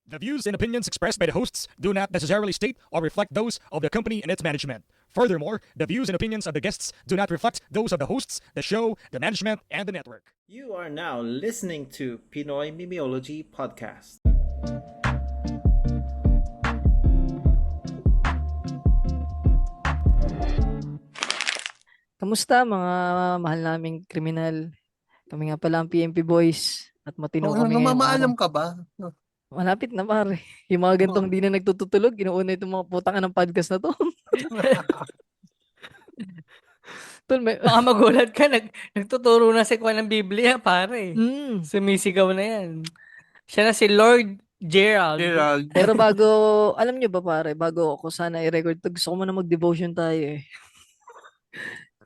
The views and opinions expressed by the hosts do not necessarily state or reflect those of the company and its management. Furthermore, the views and opinions of the guests do not reflect those of the hosts, the show, the management, and the network. You are now listening to Pinoy Mimeology Podcast. Kamusta mga mahal naming kriminal? Kami nga pala ang PMP Boys at matino kami ngayong araw. Namamaalam ka ba? Malapit na pare. Yung mga gantong di na nagtututulog, inuuna itong mga putangan ng podcast na to. Tol, Baka magulat ka, nagtuturo na si Kwan ng Biblia, pare. Mm. Sumisigaw na yan. Siya na si Lord Gerald. Gerald. Pero alam nyo ba pare, bago ako sana i-record to, gusto ko muna mag-devotion tayo eh.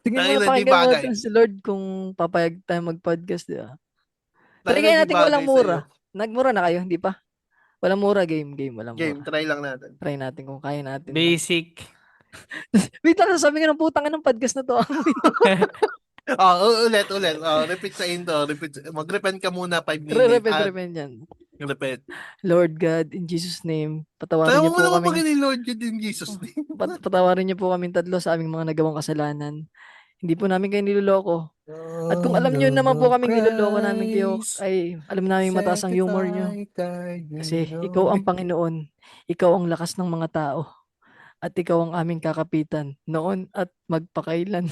Tingnan mo Dahil na hindi pakinggan bagay. natin si Lord kung papayag tayo mag-podcast, di ba? Dahil Try hindi natin bagay walang mura. sa'yo. Nagmura na kayo, hindi pa? Walang mura, game, walang Game, mura. try lang natin. Try natin kung kaya natin. Basic. Wait lang, sabi nga ng putangan ng podcast na to. Ulit. Repeat sa intro. Mag-repent ka muna 5 minutes. Repent yan. Repeat. Lord God, in Jesus' name, patawarin Tayo niyo mo po naman kami. pag Lord God in Jesus name. Patawarin niyo po kaming tatlo sa aming mga nagawang kasalanan. Hindi po namin kayo niloloko. At kung alam niyo naman po kaming niloloko namin kayo, ay alam namin mataas ang humor niyo. Kasi ikaw ang Panginoon. Ikaw ang lakas ng mga tao. At ikaw ang aming kakapitan noon at magpakailan.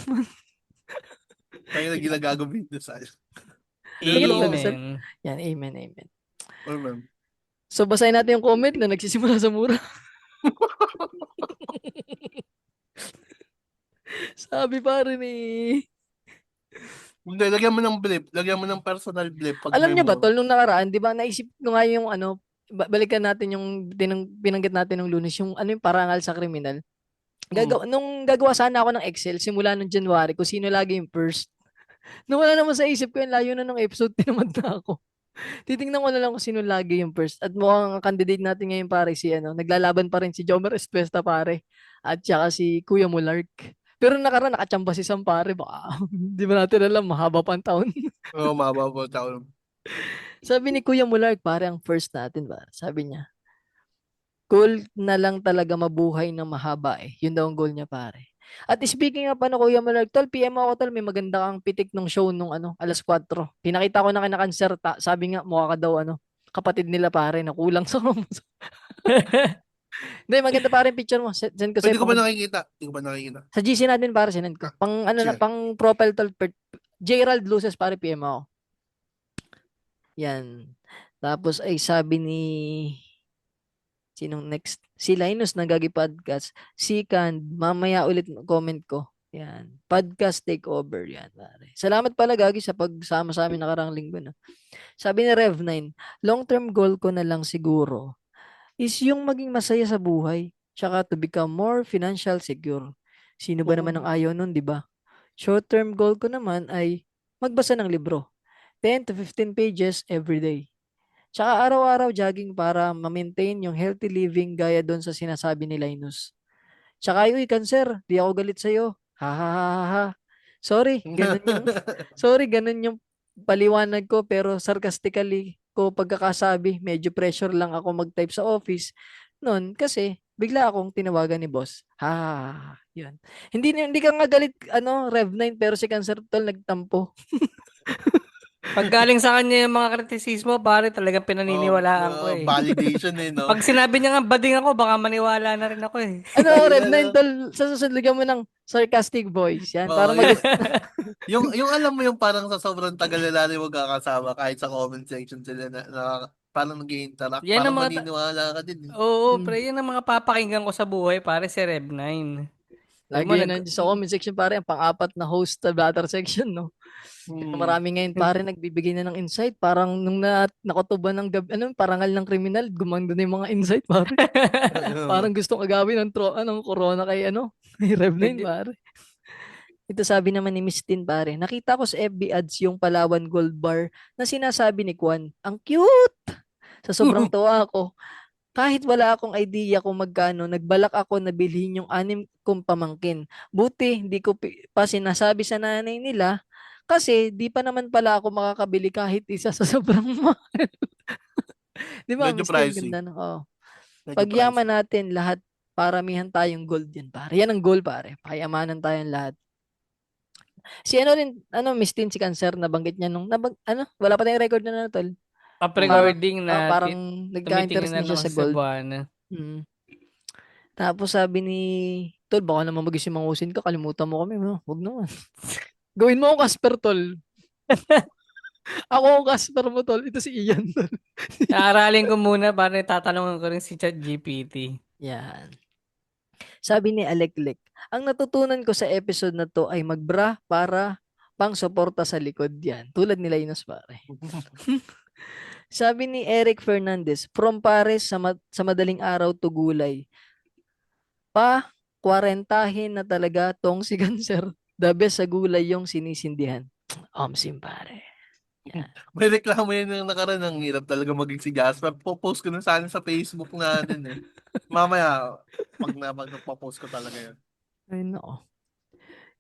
Tayo na ginagagawin na sa'yo. Amen. Yan, amen. Amen. So basahin natin yung comment na nagsisimula sa mura. Sabi pa rin eh. Hindi, lagyan mo ng blip. Lagyan mo ng personal blip. Pag Alam may niyo ba, mo. tol, nung nakaraan, di ba, naisip ko nga yung balikan natin yung binanggit natin ng Lunes, yung yung parangal sa kriminal. Nung gagawa sana ako ng Excel, simula nung January, kung sino lagi yung first. Nung wala naman sa isip ko, yung layo na ng episode, tinamad na ako. Titingnan ko na lang kung sino lagi yung first. At mukhang ang candidate natin ngayon, pare, naglalaban pa rin si Jomer Estuesta, pare. At saka si Kuya Mulark. Pero nakaraan, nakachamba si Sam, pare. Baka, di ba natin alam, mahaba pa ang taon. Oo, mababa tayo. Sabi ni Kuya Mulark, pare, ang first natin, ba? Sabi niya, goal na lang talaga mabuhay ng mahaba eh. Yun daw ang goal niya, pare. At speaking nga pa no, Kuya Mulark, tol, PM ako, tol, may maganda kang pitik nung show nung alas 4. Pinakita ko na kinakanser, sabi nga, mukha ka daw, kapatid nila, pare, na kulang sa Hindi, maganda pare yung picture mo. Send ko Hindi sa'yo. ko ba nakikita? Sa Sa GC natin, pare, sinend ko. Sige. Pang profile, tol, Gerald Luces, pare, PM ako. Yan. Tapos ay sabi ni sinong next? Si Linus ng Gagi Podcast. Si Can, mamaya ulit comment ko. Yan. Podcast takeover. Yan, pare. Salamat pala, Gagi, sa pagsama sa amin nakarang linggo. No? Sabi ni Rev9, long-term goal ko na lang siguro is yung maging masaya sa buhay. Tsaka to become more financial secure. Sino ba naman ang ayaw nun, di ba? Short-term goal ko naman ay magbasa ng libro. 10 to 15 pages every day. Tsaka araw-araw jogging para ma-maintain yung healthy living gaya doon sa sinasabi ni Linus. Tsaka uy, cancer, di ako galit sa'yo. Ha ha ha ha ha. Sorry, ganun yung paliwanag ko pero sarcastically ko pagkakasabi, medyo pressure lang ako mag-type sa office noon kasi bigla akong tinawagan ni boss. Ha ha ha, ha. Yun. Hindi ka nga galit Rev9 pero si cancer tol nagtampo. Pag galing sa kanya yung mga kritisismo, pare, talagang pinaniniwalaan ko eh. Validation no? Pag sinabi niya nga bading ako, baka maniwala na rin ako eh. Rev9 tol, sa susunod lagyan mo ng sarcastic voice. Yan, para yung alam mo yung parang sa sobrang tagal na natin magkakasama kahit sa comment section sila na parang nag-i-interact. Yan Parang ang mga maniniwala ka din. Oo, pre, yan ang mga papakinggan ko sa buhay, pare, si Rev9. Lagi yun sa comment section, pare, ang pang-apat na host sa Blatter section, no? Marami ngayon, pare, nagbibigay na ng insight. Parang nung nakutuban ng parangal ng kriminal, gumanda na yung mga insight, pare. Parang gustong agawin ng corona kay kay Rev9, pare. Ito sabi naman ni Miss Tin, pare, nakita ko sa FB ads yung Palawan Gold Bar na sinasabi ni Kwan. Ang cute! Sa sobrang tuwa ako. Kahit wala akong idea kung magkano, nagbalak ako na bilhin yung 6 kong pamangkin. Buti, hindi ko pa sinasabi sa nanay nila kasi di pa naman pala ako makakabili kahit isa sa sobrang mahal. Di ba, Medyo Misty, ang pricey. ganda, no? Oo. Medyo Pagyaman pricey. natin lahat, paramihan tayong gold yan, pare. Yan ang goal, pare. Payamanan tayong lahat. Si ano rin, Misty, si Cancer, nabanggit niya wala pa tayong record na tol. Up Parang, recording na parang tumitingin nagka-interest na na lang siya kasi sa sa gold. buwana. Mm. Tapos sabi ni Tol, baka naman mag-isip mangusin ka, kalimutan mo kami. No? Huwag naman. Gawin mo akong Casper, Tol. Ako ang Casper mo, Tol. Ito si Ian, Tol. Aaralin ko muna para tatanungin ko rin si ChatGPT. Yan. Sabi ni Aleklek, ang natutunan ko sa episode na to ay magbra para pang suporta sa likod yan. Tulad ni Linus, pare. Sabi ni Eric Fernandez, from Paris sa madaling araw to gulay. Kwarentahin na talaga tong si Cancer. The best sa gulay yung sinisindihan. Omsim, pare. Yan. May reklamo yan yung nakaraan. Ang hirap talaga maging si Jasper. Popost ko na sana sa Facebook natin eh. Mamaya, pag nagpo-post ko talaga yun. Ay, nako.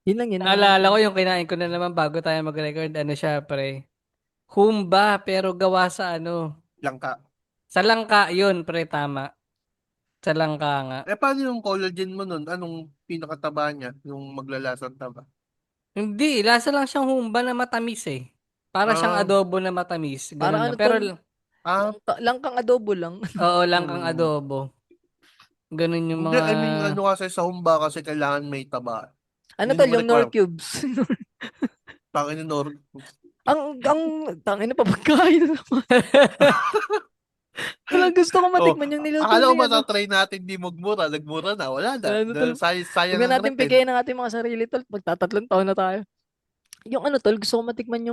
Yun lang yun. Naalala ko yung kinain ko na naman bago tayo mag-record. Ano siya, pre? Humba, pero gawa sa Langka. Sa langka yun, pre, tama. Sa langka nga. Paano yung collagen mo nun? Anong pinakataba niya? Yung maglalasang taba? Hindi, lasa lang siyang humba na matamis eh. Para siyang Ah, adobo na matamis. Ganun Parang lang. Pero, ah, lang kang adobo lang. oo, langkang mm. adobo. Ganun yung Hindi, mga... I mean, kasi sa humba kasi kailangan may taba. Ano Yun tol, yung yung Nor requirement. Cubes. Tangin ng Nor. ang tangin na papagkain naman. Walang gusto ko Oh, matikman yung niluto akala ko ni matatry natin di magmura. Nagmura na. Wala na. Ano tol, Sayang huwag na ang natin retin. pigayin ang ating mga sarili tol. Magtatatlong taon na tayo. Yung tol, gusto ko matikman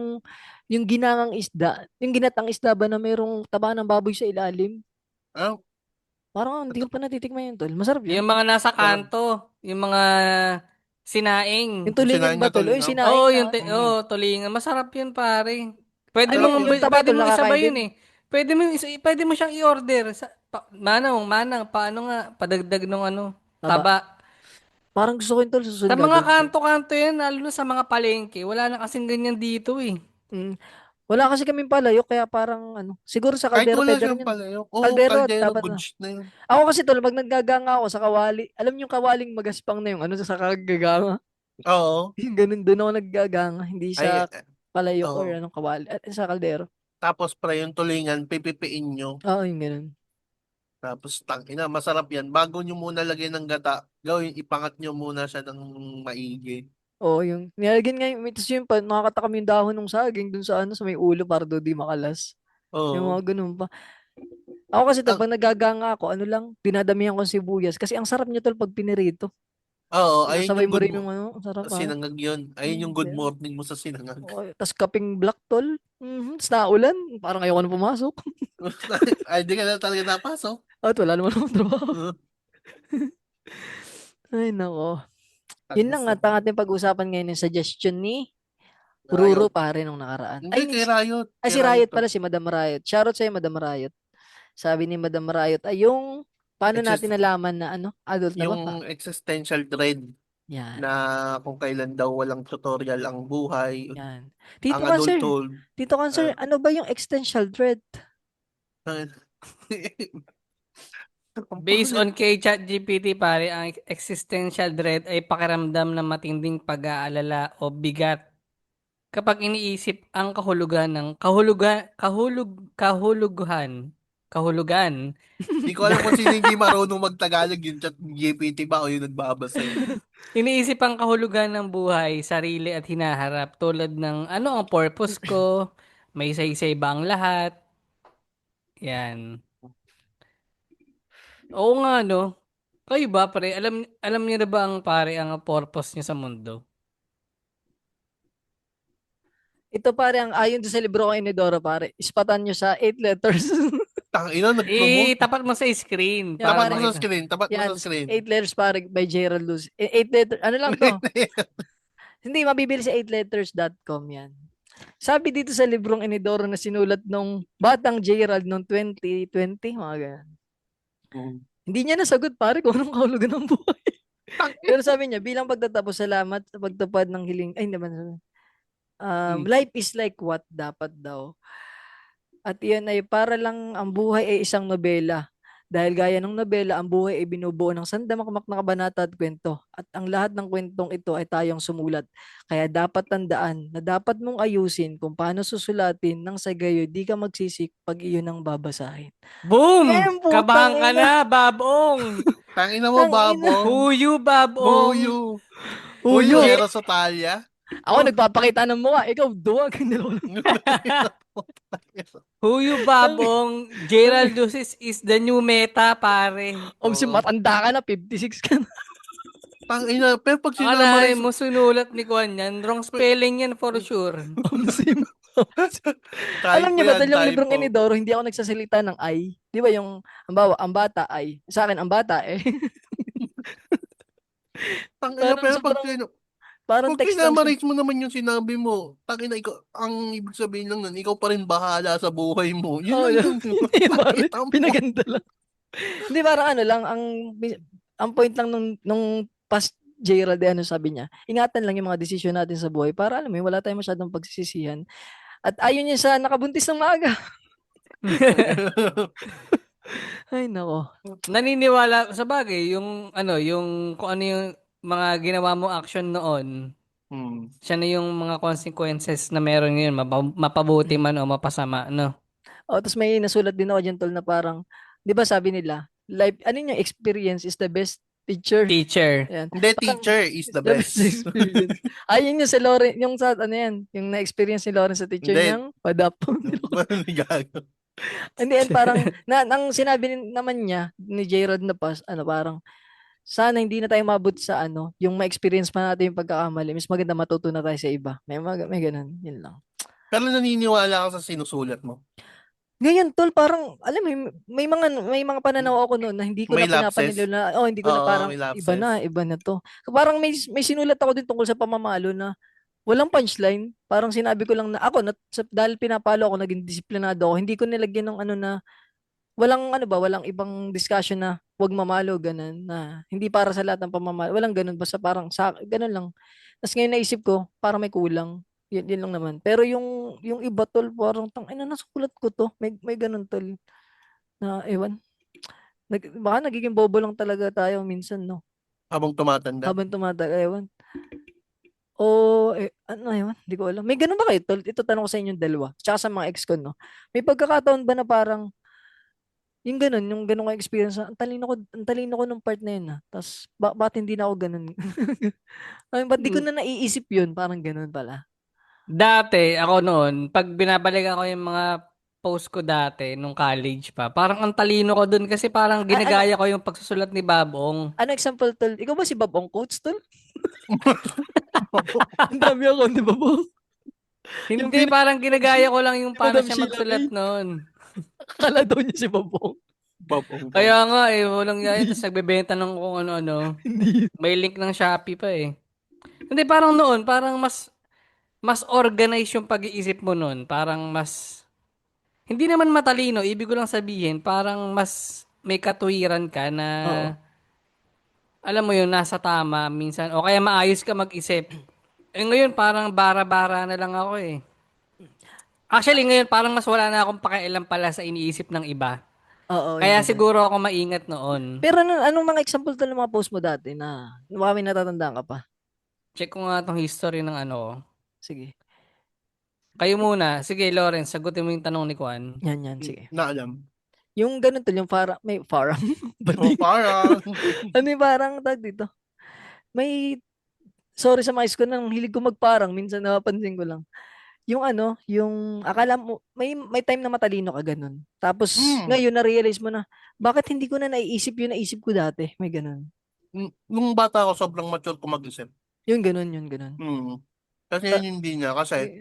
yung ginangang isda. Yung ginatang isda ba na mayroong taba ng baboy sa ilalim? Ah, Parang hindi ko pa natitikman yun tol. Masarap yun. Yung mga nasa sarap. kanto. Yung mga sinaing. Yung tulingan Sinain ba niya tol? tuloy Oy, nga. sinaing Oo, na. tulingan. Masarap yun, pare. Pwede Ano, mong yung taba pwede tol, mong nakakain isabay din. yun eh. Pwede mo siyang i-order manang, paano nga padagdag ng Taba. taba. Parang gusto ko yun tol, Sa susunod mga gagawin ko. kanto-kanto yan, lalo na sa mga palengke. Wala na kasing ganyan dito eh. Mm. Wala kasi kaming palayok kaya parang siguro sa Kahit kaldero wala pwede siyang rin yun. palayok. Oo, Kaldero kaldero, dapat good na. shit na yun. Ako kasi tol, pag naggaganga ako sa kawali, alam niyo yung kawaling magaspang na yung sa kagaganga. Oo. Yung ganun doon ako naggaganga, hindi Ay, sa palayok or oo. kawali, sa kaldero. Tapos pre, yung tulingan, pipipiin nyo. Oo, yung ganun. Tapos, tangina, masarap yan. Bago nyo muna lagyan ng gata, ipangat nyo muna siya ng maigi. Oo, yung nilagyan nga yung, tapos yung nakakatakam yung dahon ng saging dun sa sa may ulo para doon di makalas. Yung Oo. mga ganun pa. Ako kasi tol, Ang, pag naggaganga ako, dinadamihan ko ng sibuyas. Kasi ang sarap niya tol pag pinirito. oo, ayun Sinasabay yung mo good rin yung ang sarap ha. sinangag yun. Ayun yung good morning mo sa sinangag. Tapos kaping black tol. Tapos naulan. Parang ayoko na pumasok. Ay, di ka na talaga napasok. At wala naman akong trabaho. Uh, Ay, nako. Yun lang Tangis at ang ating pag-usapan ngayon yung suggestion ni Ruro Riot. pare nung nakaraan. Hindi, kay Riot. Si Kay Riot Riot to. pala, si Madam Riot. Shoutout sa'yo, Madam Riot. Sabi ni Madam Riot ay yung paano natin Exist, nalaman na adult na ba pa? yung existential dread Yan. na kung kailan daw walang tutorial ang buhay, Yan. ang Tito Cancer, adulthood. Tito Cancer, ano ba yung existential dread? Based on kay ChatGPT, pare, ang existential dread ay pakiramdam ng matinding pag-aalala o bigat kapag iniisip ang kahulugan. Hindi ko alam kung sino hindi marunong magtagalog, yung chat GPT ba o yung nagbabasa eh. Iniisip ang kahulugan ng buhay, sarili at hinaharap tulad ng ano ang purpose ko, may saysay ba ang lahat, yan. Oo nga, no? Kayo ba, pare? Alam niyo na ba ang purpose niyo sa mundo? Ito pare, ang ayon sa libro ko Inidoro pare, ispatan nyo sa 8 letters. Tangina, nag-promote. Tapat mo sa screen Yan para Tapat mo pare, sa makita. screen, tapat mo yan, sa screen. 8 letters pare by Gerald Luz. 8 letters, ano lang to? Hindi, mabibili sa 8letters.com yan. Sabi dito sa librong Inidoro na sinulat nung batang Gerald noong 2020, mga ganyan. Hindi niya nasagot pare kung anong kahulugan ng buhay. Pero sabi niya, bilang pagtatapos, salamat sa pagtupad ng hiling. Ay, hindi naman. Life is like what dapat daw. At iyan ay para lang ang buhay ay isang nobela. Dahil gaya ng nobela, ang buhay ay binubuo ng sandamakmak na kabanata at kwento. At ang lahat ng kwentong ito ay tayong sumulat. Kaya dapat tandaan na dapat mong ayusin kung paano susulatin nang sa gayo di ka magsisik pag iyon ang babasahin. Boom! Putang Kabahan ka ina. na, Babong! Tangina mo, Tang ina. Who babong. you, Babong? Huyu. Huyu, Uyo. Jero Sotalia. Ako nagpapakita ng mukha. Ikaw, duwag. Who you, Babong? Gerald Lucis is the new meta, pare. Si Oo. matanda ka na, 56 ka na. Tangina, pero pag sinama Akalain rin, mo sunulat ni Kwan yan. Wrong spelling yan for sure. Alam typo niyo ba, yan, tol, yung librong typo. Inidoro, hindi ako nagsasalita ng I. Di ba yung, ang bata ay, sa akin, ang bata eh. Tangina, Parang pero pag, sobrang, parang pag text lang siya. pinamaris mo naman yung sinabi mo, tangina, ikaw, ang ibig sabihin lang nun, ikaw pa rin bahala sa buhay mo. Yun Oo, lang yun. yun. Hindi, pare, Tangina mo. pinaganda lang. Hindi, parang ano lang, ang point lang nung past Gerald, ano sabi niya, ingatan lang yung mga desisyon natin sa buhay para alam mo, yun, wala tayong masyadong pagsisisihan. At ayun niya sa nakabuntis ng maaga. Ay, nako. Naniniwala sa bagay yung ano, yung kung ano yung mga ginawa mo action noon, Hmm. siya na yung mga consequences na meron ngayon, mapabuti man o mapasama, no? Oh, tapos may nasulat din ako dyan, tol, na parang, di ba sabi nila, life, ano yung experience is the best teacher. Teacher. Ayan. Hindi, Parang, teacher is the the best best. experience. Ayun yung sa Lauren, yung sa, ano yan, yung na-experience ni Lauren sa teacher Hindi. niyang, padap. Gago. Hindi, and parang, ang sinabi naman niya, ni J. Rod na pas, ano, parang, sana hindi na tayo mabot sa ano, yung ma-experience pa natin yung pagkakamali. Mas maganda matuto na tayo sa iba. May ganun, yun lang. Pero naniniwala ka sa sinusulat mo. Ngayon, tol, parang, alam mo, may mga pananaw ako noon na hindi ko May na lapses? pinapanilo na, hindi ko na Oo, parang, may iba lapses. na to. Parang may sinulat ako din tungkol sa pamamalo na walang punchline. Parang sinabi ko lang na ako, dahil pinapalo ako, naging disiplinado ako, hindi ko nilagyan ng ano na, walang ibang discussion na wag mamalo, ganun, na hindi para sa lahat ng pamamalo. Walang ganun, basta parang, ganun lang. Tapos ngayon naisip ko, parang may kulang. Yun lang naman. Pero yung iba, tol, parang nasulat ko to. May ganun, tol, na ewan. Baka nagiging bobo lang talaga tayo minsan, no? Habang tumatanda. Habang tumatagal, ewan. O, ano yun? Hindi ko alam. May ganun ba kayo, tol? Ito tanong ko sa inyong dalawa. Tsaka sa mga ex ko, no? May pagkakataon ba na parang, yung ganun ka experience, ang talino ko nung part na yun, Tapos, bakit hindi na ako ganun? Ay, ba't di ko na naiisip yun? Parang ganun pala. Dati, ako noon, pag binabalikan ko yung mga post ko dati, nung college pa, parang ang talino ko dun kasi parang Ano, ginagaya ko yung pagsusulat ni Babong. ano example, tol? Ikaw ba si Bob Ong Coates, tol? Ang dami ako, di ba, Bob? Hindi, parang ginagaya ko lang yung Si paano Madam siya Sheila magsulat May. noon. Akala daw niya si Bob Ong. Babong. Kaya nga walang yaya, tapos nagbebenta ng kung ano-ano. Hindi. May link ng Shopee pa eh. Hindi, parang noon, parang mas organized yung pag-iisip mo noon. Parang mas, hindi naman matalino, ibig ko lang sabihin, parang mas may katuwiran ka na, Oo. alam mo yun, nasa tama minsan. O kaya maayos ka mag-isip. Eh ngayon, parang bara-bara na lang ako eh. Actually, ngayon, parang mas wala na akong pakialam pala sa iniisip ng iba. Oo, yun Kaya din. siguro ako maingat noon. Pero anong mga example tol ng mga post mo dati na baka may natatandaan ka pa? Check ko nga tong history ng ano ko. Sige. Kayo muna. Sige, Lawrence, sagutin mo yung tanong ni Kwan. Yan, sige. Na alam. Yung ganun tol, yung parang, ba't O parang. ano yung parang, tag dito? May, sorry sa mga isko nang hilig ko magparang, minsan napapansin ko lang. Yung ano, yung akala mo, may time na matalino ka ganun. Tapos, ngayon na-realize mo na, bakit hindi ko na naiisip yung naisip ko dati? May ganun. Nung bata ako, sobrang mature ko mag-isip. Yung ganun. Kasi Ta- hindi niya. Kasi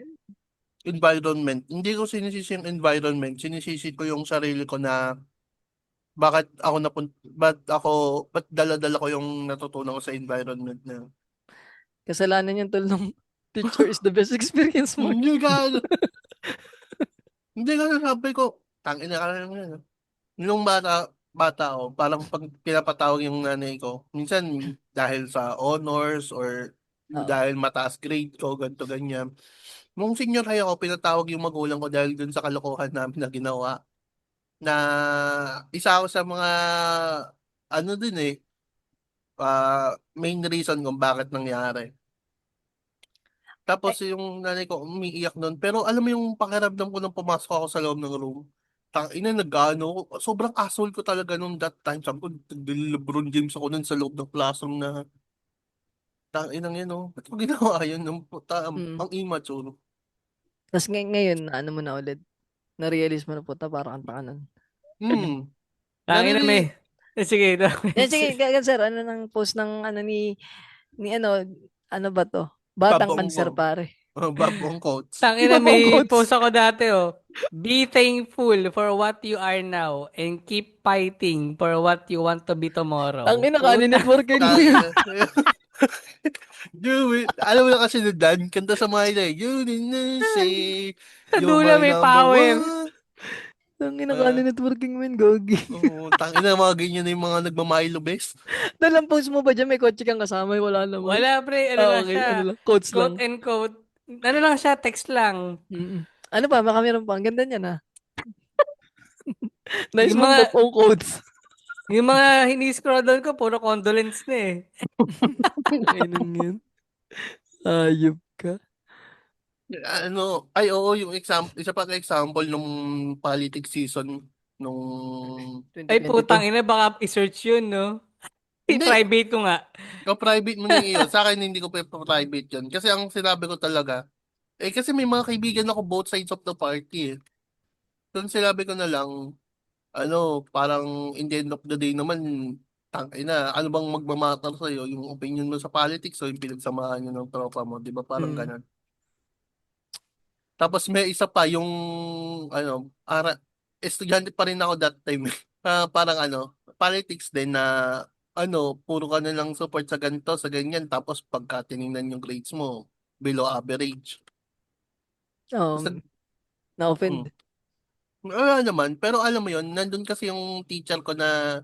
environment. Hindi ko sinisisi yung environment. Sinisisi ko yung sarili ko na ba't dala-dala ko yung natutunan ko sa environment na. Kasalanan yung tol ng teacher is the best experience mo. Hindi ka. Hindi ka sabi ko. Tangina ka lang yan. Nung bata ako, parang pag pinapatawag yung nanay ko, minsan dahil sa honors or Oo. dahil mataas grade ko, ganito, ganyan. Nung senior high ako, pinatawag yung magulang ko dahil dun sa kalokohan namin na ginawa. Na isa ako sa mga, ano dun eh, main reason kung bakit nangyari. Tapos yung nanay ko umiiyak nun. Pero alam mo yung pakiramdam ko nung pumasok ako sa loob ng room. Ina nag-ano, sobrang asshole ko talaga nung that time. Sabi ko, LeBron James ako nun sa loob ng classroom na inang yan, oh. Ba't mo ginawa yun? Mm. Ang immature. Tapos ngayon, na ano mo na ulit, na-realize mo na puta, parang kanta ka nun. Hmm. Tangina Nariri, may. Sige, Yan, sige, sir, ano nang post ng ano ni ano ba to? Batang babong ko. Cancer, pare. Babong quotes. Tangina Yung mga may quotes. post ako dati oh. Be thankful for what you are now and keep fighting for what you want to be tomorrow. Tangina, kanin Puta. networking mo Tayo yun. na. Alam mo na kasi na Dan, kanta sa mga ina, you didn't say, Sa you're dulo my may number power. one. Tangina, Ah, kanin networking mo yun, gogi. tangina mga ganyan na yung mga nagmamilo best. Dalang post mo ba dyan? May kotse kang kasama, wala naman. Wala pre, ano Ah, lang okay, ano siya. lang, quotes Quote lang. and quote. Ano lang siya, text lang. Mm-mm. Ano pa, baka meron pa. Ang ganda niyan, ha? Nice Yung mong mga, own quotes. yung mga hini-scroll down ko, puro condolence na eh. Ayun yun. Ayop ka. Ay oo, yung example, isa pa example nung politics season nung, Ay 2022. putang ina, baka i-search yun, no? hindi, I-private ko nga. private mo na yung iyo. Sa akin hindi ko pa private yun. Kasi ang sinabi ko talaga, kasi may mga kaibigan ako both sides of the party eh. Doon sinabi ko na lang, parang in the end of the day naman, ano bang magmamatter sa'yo? Yung opinion mo sa politics o yung pinagsamahan nyo ng tropa mo, di ba? Parang Mm. ganun. Tapos may isa pa, yung, estudyante pa rin ako that time. Parang politics din na, puro ka na lang support sa ganito, sa ganyan. Tapos pagka tinignan yung grades mo, below average. Basta, Na-offend. wala naman. Pero alam mo yun, nandun kasi yung teacher ko na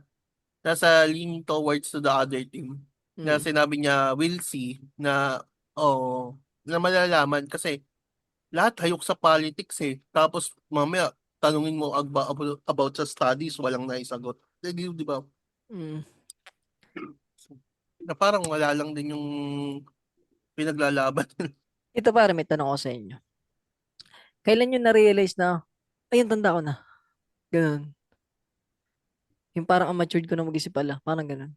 nasa leaning towards to the other team. Na Mm. sinabi niya, we'll see, na, na malalaman. Kasi, lahat hayok sa politics eh. Tapos mamaya tanungin mo about sa studies, walang naisagot. Di ba? Mm. Na parang wala lang din yung pinaglalaban. Ito pare, may tanong ko sa inyo. Kailan nyo na-realize na, ayun, tanda ko na. Ganun. Yung parang ang matured ko na mag-isip pala. Parang ganun.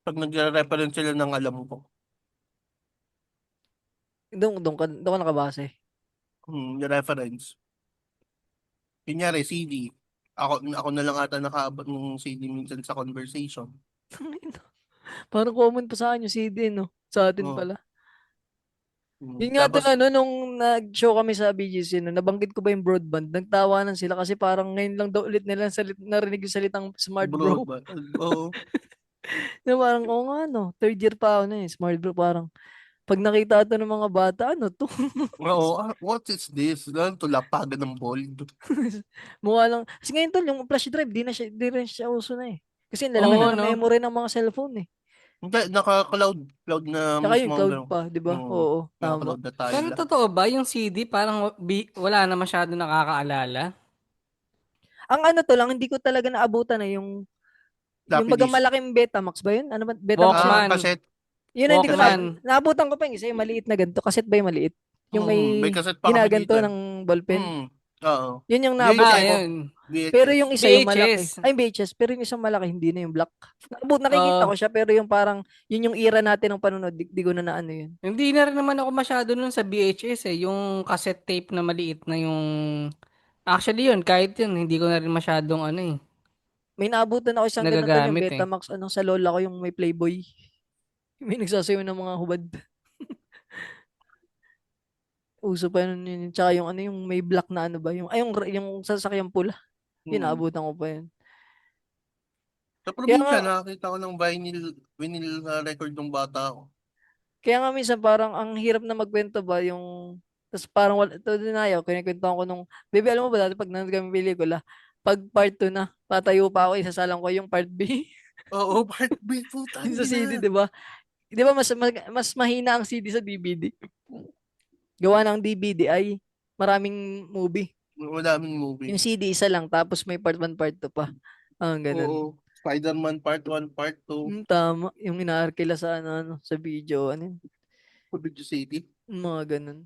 Pag nagre-reference sila ng alam ko. Doon ka nakabase. Yung reference. Kunyari, CD. Ako na lang ata nakaabot ng CD minsan sa conversation. Parang common pa sa akin yung CD, no? Sa atin Oh. pala. Yun nga Tapos, doon, nung nag-show kami sa BGC, nabanggit ko ba yung broadband, nagtawanan sila kasi parang ngayon lang daw ulit nila narinig yung salitang smart bro. broadband. Oo. Na parang, oo nga, no. Third year pa ako na eh. Smart bro, parang, pag nakita ito ng mga bata, ano to? Oo, what is this? Lang tulapagan ng bold. Mukha lang. Kasi ngayon tol, yung flash drive, di rin siya uso na eh. Kasi ang lalaki Oo, na ng no? memory ng mga cellphone eh. Hindi, naka-cloud na Tsaka mismo yung ang cloud gano'n. pa, di ba? Oo, tama. Naka-cloud na tayo Pero lahat. totoo ba yung CD parang wala na masyado nakakaalala? Ang ano to lang, hindi ko talaga naabutan na yung Floppy bagang disk. malaking Betamax ba yun? Ano ba? Betamax yun? Walkman. Cassette. Yun na hindi ko Walkman. naabutan ko pa yung isa, yung maliit na ganito. Kaset ba yung maliit? Yung May may cassette pa kami ginaganto dito. ng ballpen. Oo. Yun yung naabot Ah, VHS. ko. yun. Pero VHS. yung isa, yung malaki. VHS. Ay, VHS. Pero yung isang malaki, hindi na yung black. Nakikita ko Oo. siya, pero yung parang, yun yung era natin ng panunod. Di ko na naano yun. Hindi na rin naman ako masyado nun sa VHS eh. Yung cassette tape na maliit na yung... Actually yun, kahit yun, hindi ko na rin masyadong ano eh. May naabutan ako isang ganito, yung Nagagamit eh. Betamax, sa lola ko, yung may Playboy. May nagsasayaw ng mga hubad. Uso pa yun. Tsaka yung may black na ano ba? Yung sasakyang pula. Yun, Hmm. naabutan ko pa yun. Sa Kaya nga, probinsya, nakakita ko ng vinyl na record ng bata ako. Kaya nga minsan parang ang hirap na magkwento ba yung tapos parang wala ito din ayaw kinikwentuhan ko nung baby alam mo ba dati pag nanonood kami pelikula pag part 2 na tatayo pa ako isasalang ko yung part B Oo, part B po, yung sa CD tangina. di ba Di ba mas mahina ang CD sa DVD? Gawa ng DVD ay maraming movie. Madaming Yung movie. CD isa lang, tapos may part 1, part 2 pa. Ganun. Oo. Spider-Man Part 1, Part 2, Tama. Yung inaarkila sa sa video, ano yun, Video City. mga ganun.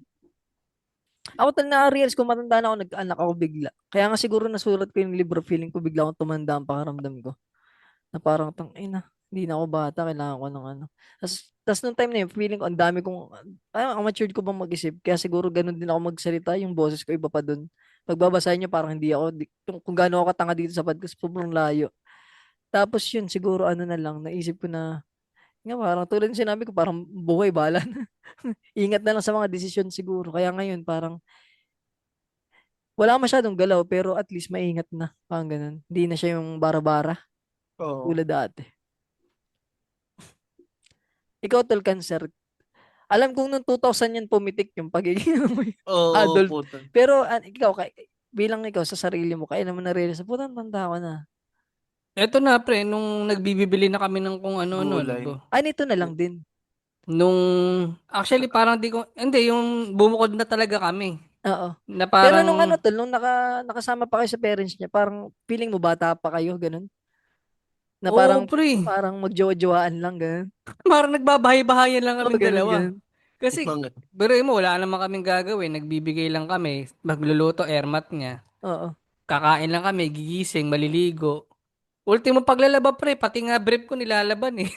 Ako na-realize ko, matanda na ako, nagkaanak ako bigla. Kaya nga siguro nasulat ko yung libro, feeling ko bigla akong tumanda ang pakaramdam ko. Na parang, na, hindi na ako bata, kailangan ko ng ano. Tas nung time na yun, feeling ko, ang dami kong, ang matured ko bang mag-isip. Kaya siguro ganun din ako magsalita, yung boses ko iba pa dun. Pagbabasahin nyo, parang hindi ako, kung gaano ako katanga dito sa podcast, sobrang layo. Tapos yun, siguro ano na lang, naisip ko na, nga parang tulad ng sinabi ko, parang buhay bala na. Ingat na lang sa mga desisyon siguro. Kaya ngayon, parang, wala masyadong galaw, pero at least maingat na. Parang ganun. Hindi na siya yung bara-bara, Oo. tulad dati. Ikaw, tol, cancer. Alam kong noong 2000 yan pumitik yung pagiging Oo, adult. puta. Pero ikaw, bilang ikaw sa sarili mo, kaya naman na-realize, putang tanda ko na. Eto na, pre, nung nagbibili na kami ng kung ano-ano, Gulay. Nito na lang din. nung, actually, parang hindi, yung bumukod na talaga kami. Oo. Na Pero nung parang, tol, nung nakasama pa kayo sa parents niya, parang feeling mo bata pa kayo, ganun? Na oo, parang, pre, parang magjowa-jowaan lang, ganun? parang nagbabahay-bahayan lang Oo, kami ganun, dalawa. ganun. Kasi, Mga, biruin mo, wala naman kaming gagawin. Nagbibigay lang kami, magluluto, airmat niya. Oo. Kakain lang kami, gigising, maliligo. Ultimo paglalaba, pre, pati nga brief ko nilalaban eh.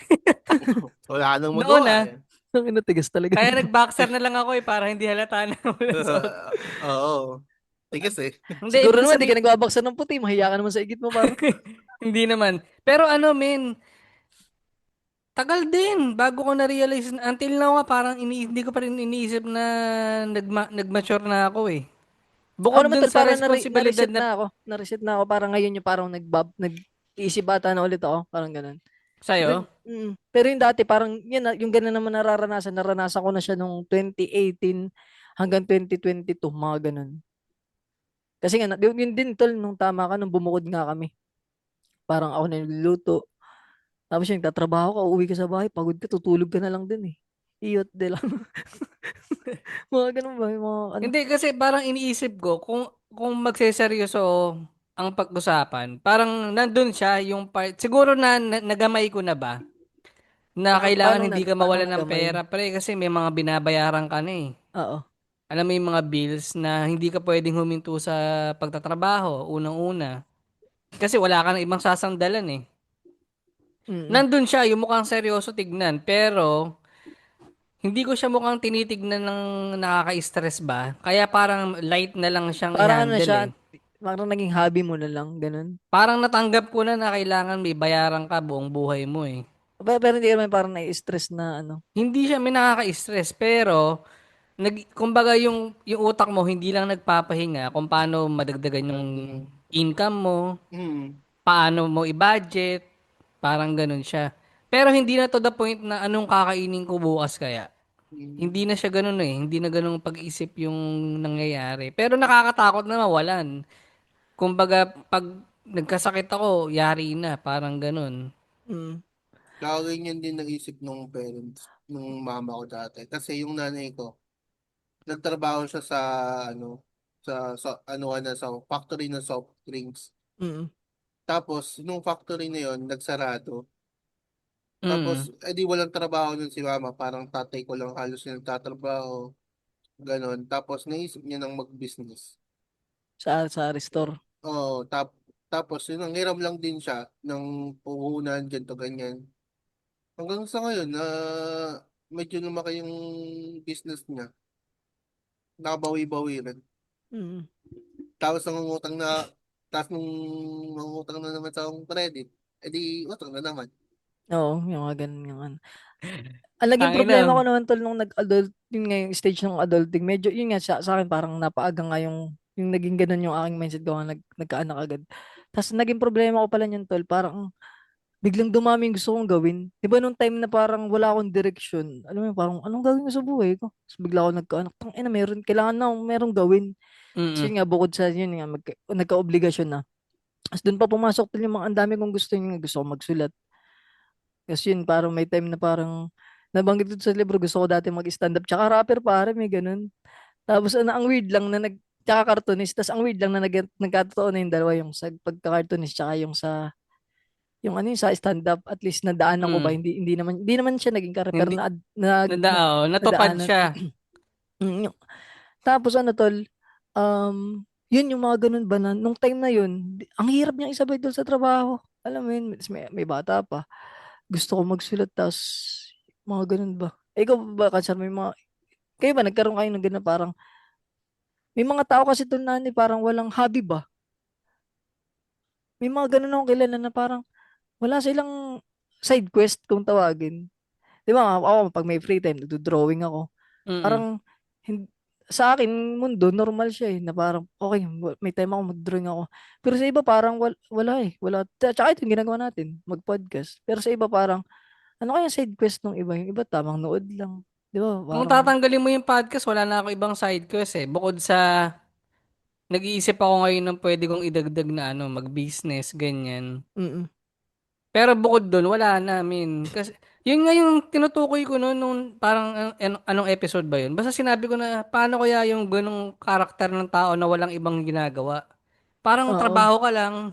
wala nang Noon magawa ah, eh. Ang inatigas talaga. kaya nag-boxer na lang ako eh, para hindi halata na wala suot. Oo. Tigas eh. Hindi, Siguro ibig naman, di ka sabihin, nagbabaksan ng puti. Mahiya ka naman sa igit mo, parang. hindi naman. Pero ano, men, tagal din bago ko na-realize. Until now nga, parang hindi ko pa rin iniisip na nag-mature na ako eh. Ako Bukod naman, dun tol, sa parang responsibilidad na-reset na na ako. Na-reset na ako. Parang ngayon yung parang nag-iisip bata na ulit ako. Parang ganun. Pero, sa'yo, pero yung dati, parang, yun, yung ganun naman naranasan ko na siya nung 2018 hanggang 2022, mga ganun. Kasi nga, yun din, tol, nung tama ka, nung bumukod nga kami. Parang ako na nagluluto. Tapos yung tatrabaho ka, uuwi ka sa bahay, pagod ka, tutulog ka na lang din eh. Iyot de lang. Mga ganun ba? Yung mga ano. hindi kasi parang iniisip ko kung magseseryoso ang pag-usapan, parang nandun siya yung part, siguro nagamay ko na ba na kailangan hindi ka Paano mawalan ng nagamay? pera pre kasi may mga binabayaran ka na eh. Oo. Alam mo yung mga bills na hindi ka pwedeng huminto sa pagtatrabaho, unang-una. Kasi wala ka ng ibang sasandalan eh. Mm. Nandun siya, yung mukhang seryoso tignan, pero hindi ko siya mukhang tinitignan ng nakaka-stress ba? Kaya parang light na lang siyang Parang ano na i-handle siya, eh. parang naging hobby mo na lang, ganun. Parang natanggap ko na kailangan may bayaran ka buong buhay mo eh. Pero hindi ka naman parang nai-stress na ano. Hindi siya may nakaka-stress, pero kumbaga yung utak mo hindi lang nagpapahinga kung paano madagdagan yung income mo, Hmm. paano mo i-budget, parang ganun siya. Pero hindi na to the point na anong kakainin ko bukas kaya. Hindi na siya ganun eh. Hindi na ganun pag-isip yung nangyayari. Pero nakakatakot na mawalan. Kumbaga, pag nagkasakit ako, yari na. Parang ganun. Mm. Ganyan din naisip nung parents, nung mama ko dati. Kasi yung nanay ko, nagtrabaho siya sa, ano, sa factory ng soft drinks. Mm. Tapos, nung factory na yon nagsarado. Tapos, Mm. edi walang trabaho nun si mama. Parang tatay ko lang halos yung nagtatrabaho. Ganon. Tapos, naisip niya ng mag-business. Sa restore. Oo, tapos, yun, ang hiram lang din siya ng puhunan, ganito, ganyan. Hanggang sa ngayon, na medyo lumaki yung business niya. Nakabawi-bawi rin. Mm. Tapos nangungutang na, tapos nung nangungutang na naman sa akong credit, edi utang na naman. Oo, yung mga ganun yung ano. Ang naging Tangin problema ko na. naman tol nung nag-adult, yun nga yung stage ng adulting, medyo yun nga sa akin parang napaaga nga yung naging ganun yung aking mindset ko nga nagkaanak agad. Tapos naging problema ko pala yun tol, parang biglang dumami yung gusto kong gawin. Di ba nung time na parang wala akong direction, alam mo yun, parang anong gagawin ko sa buhay ko? Tapos bigla ako nagkaanak, tangina kailangan na merong gawin. Kasi Mm. yun nga bukod sa yun nga, nagka-obligasyon na. Tapos doon pa pumasok din yung mga ang dami kong gusto yung gusto kong magsulat. Kasi yun, parang may time na parang nabanggit dito sa libro, gusto ko dati mag-stand up, tsaka rapper pare, may ganun. Tapos ang weird lang na tsaka cartoonist, tapos ang weird lang na nagkatotoo na yung dalawa, yung sa pagka-cartoonist tsaka yung sa yung ano yung sa stand up, at least nadaanan ko ba, Mm. hindi naman siya naging karir, pero Hindi, natupad nadaanan. siya. Tapos ano tol, yun yung mga ganun ba na, nung time na yun, ang hirap niyang isabay tol sa trabaho. Alam mo yun, may bata pa. Gusto ko magsulat, tapos mga ganun ba. Ikaw ba, Kansar, kayo ba, nagkaroon kayo ng ganun parang, may mga tao kasi tol na parang walang hobby ba? May mga ganun akong kilala na parang, wala silang side quest kung tawagin. Di ba, ako, pag may free time, nagdo-drawing ako. Mm. Parang, sa akin, mundo, normal siya na parang, okay, may time ako, mag-drawing ako. Pero sa iba, parang, wala eh. Wala. Tsaka ito yung ginagawa natin, mag-podcast. Pero sa iba, parang, ano kaya side quest ng iba? Yung iba, tamang nood lang. Di ba? Kung Parang, tatanggalin mo yung podcast, wala na ako ibang side quest eh. Bukod sa nag-iisip ako ngayon ng pwede kong idagdag na mag-business, ganyan. mm. Pero bukod doon, wala namin. Kasi, yun nga yung tinutukoy ko noon, nung parang, anong episode ba yun? Basta sinabi ko na, paano kaya yung ganong karakter ng tao na walang ibang ginagawa? Parang Oo. trabaho ka lang,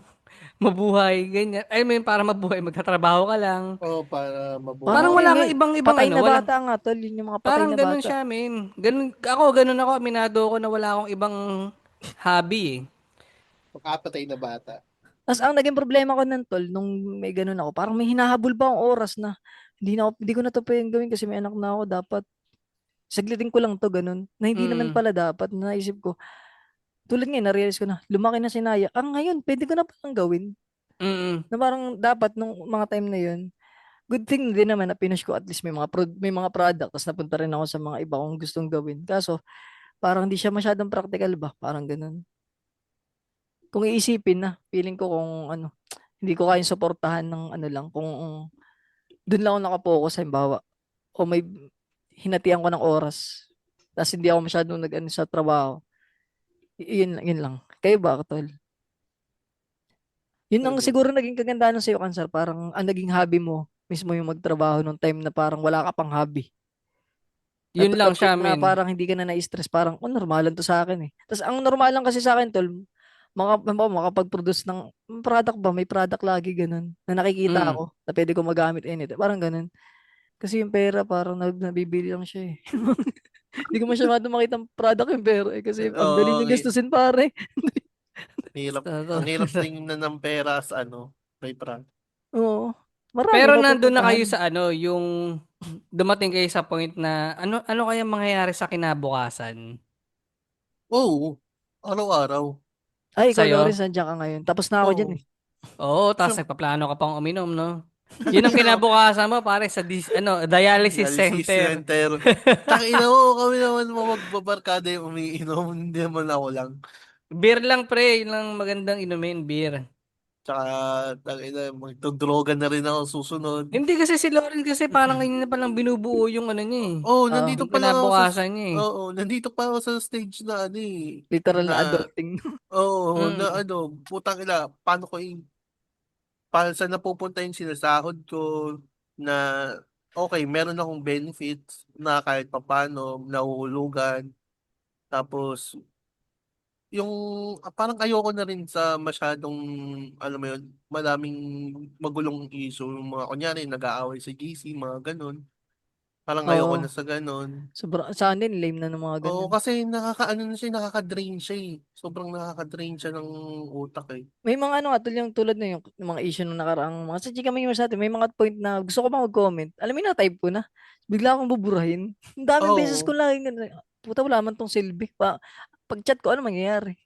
mabuhay, ganyan. I mean, para mabuhay, magtatrabaho ka lang. Oo, para Parang Parang mabuhay. yun wala nga, kang ibang patay na walang, bata nga, tol. Yun yung mga patay parang na ganun bata. siya, men. Ganun ako, aminado ako na wala akong ibang hobby eh. Makapatay na bata. Tapos ang naging problema ko nun, tol, nung may ganun ako, parang may hinahabol pa akong oras na hindi ko na to pwedeng gawin kasi may anak na ako, dapat saglitin ko lang to, ganun. Na hindi naman Mm, pala dapat, naisip ko. Tulad ngayon, na-realize ko na, lumaki na si Naya. Ngayon, pwede ko na palang gawin. mm, Na parang dapat, nung mga time na yun, good thing din naman na finish ko, at least may mga product, tapos napunta rin ako sa mga iba kong gustong gawin. Kaso, parang hindi siya masyadong practical ba? Parang ganun. Kung iisipin na, feeling ko kung ano, hindi ko kayang suportahan ng ano lang, kung doon lang ako nakapokus, halimbawa, o may hinatian ko ng oras, tapos hindi ako masyadong nag-ano sa trabaho, yun lang. Kayo ba, tol? Yun ang Pwede. siguro naging kagandahan ng sa'yo, Kansar, parang ang naging hobby mo, mismo yung magtrabaho nung time na parang wala ka pang hobby. Na yun to the lang point siya, na men. parang hindi ka na na-stress, parang, normalan to sa akin eh. Tapos ang normal lang kasi sa akin, tol, makapag-produce ng product ba, may product lagi ganun, na nakikita Mm. ako, na pwede ko magamit anytime, parang ganun. Kasi yung pera, parang nabibili lang siya eh. Hindi ko masyado makita ang product yung pera eh, kasi ang dali Oo, niyang gastusin pare. hirap. Totoo. Ang hirap tingnan ng pera sa may prank. Oo. Marami Pero nandun na mapupuntahan. kayo sa yung dumating kayo sa point na ano kaya mangyayari sa kinabukasan Oo, araw-araw. Ay, ikaw, sa'yo? Lawrence, nandiyan ka ngayon. Tapos na ako dyan Oo. eh. Oo, tapos Siyem- nagpaplano ka pang uminom, no? Yun ang kinabukasan mo, pare, sa dialysis Dialysis center. center. Tangina mo, kami naman mo magbabarkada yung umiinom, hindi naman ako lang. Beer lang, pre. Yun lang magandang inumin, beer. Tsaka, tangina, magdodroga na rin ako susunod. Hindi kasi si Lauren kasi parang ngayon na palang binubuo yung ano niya eh. Oh, Oo. nandito Yung pa lang ako kinabukasan niya eh. Oo, nandito pa ako sa stage na Literal na na adulting. oo, na Mm. putang ina, paano saan napupunta yung sinasahod ko na okay, meron akong benefits na kahit papaano nahuhulugan. Tapos yung parang ayoko na rin sa masyadong alam mo yun, madaming magulong issue, yung mga kunyari nag-aaway sa GC, mga ganun. Parang ayoko Oo. na sa ganun. Sa akin, lame na ng mga Oo, ganun. kasi nakakaano na siya, nakaka-drain siya eh. Sobrang nakaka-drain siya ng utak eh. May mga ano nga, yung tulad na yung mga issue nung nakaraang mga sa chika may sa atin, may mga point na gusto ko pang mag-comment. Alam mo na, type ko na. Bigla akong buburahin. Ang daming beses ko Oo, laging ganun. Puta, wala man tong silbi. Pag chat ko, ano mangyayari?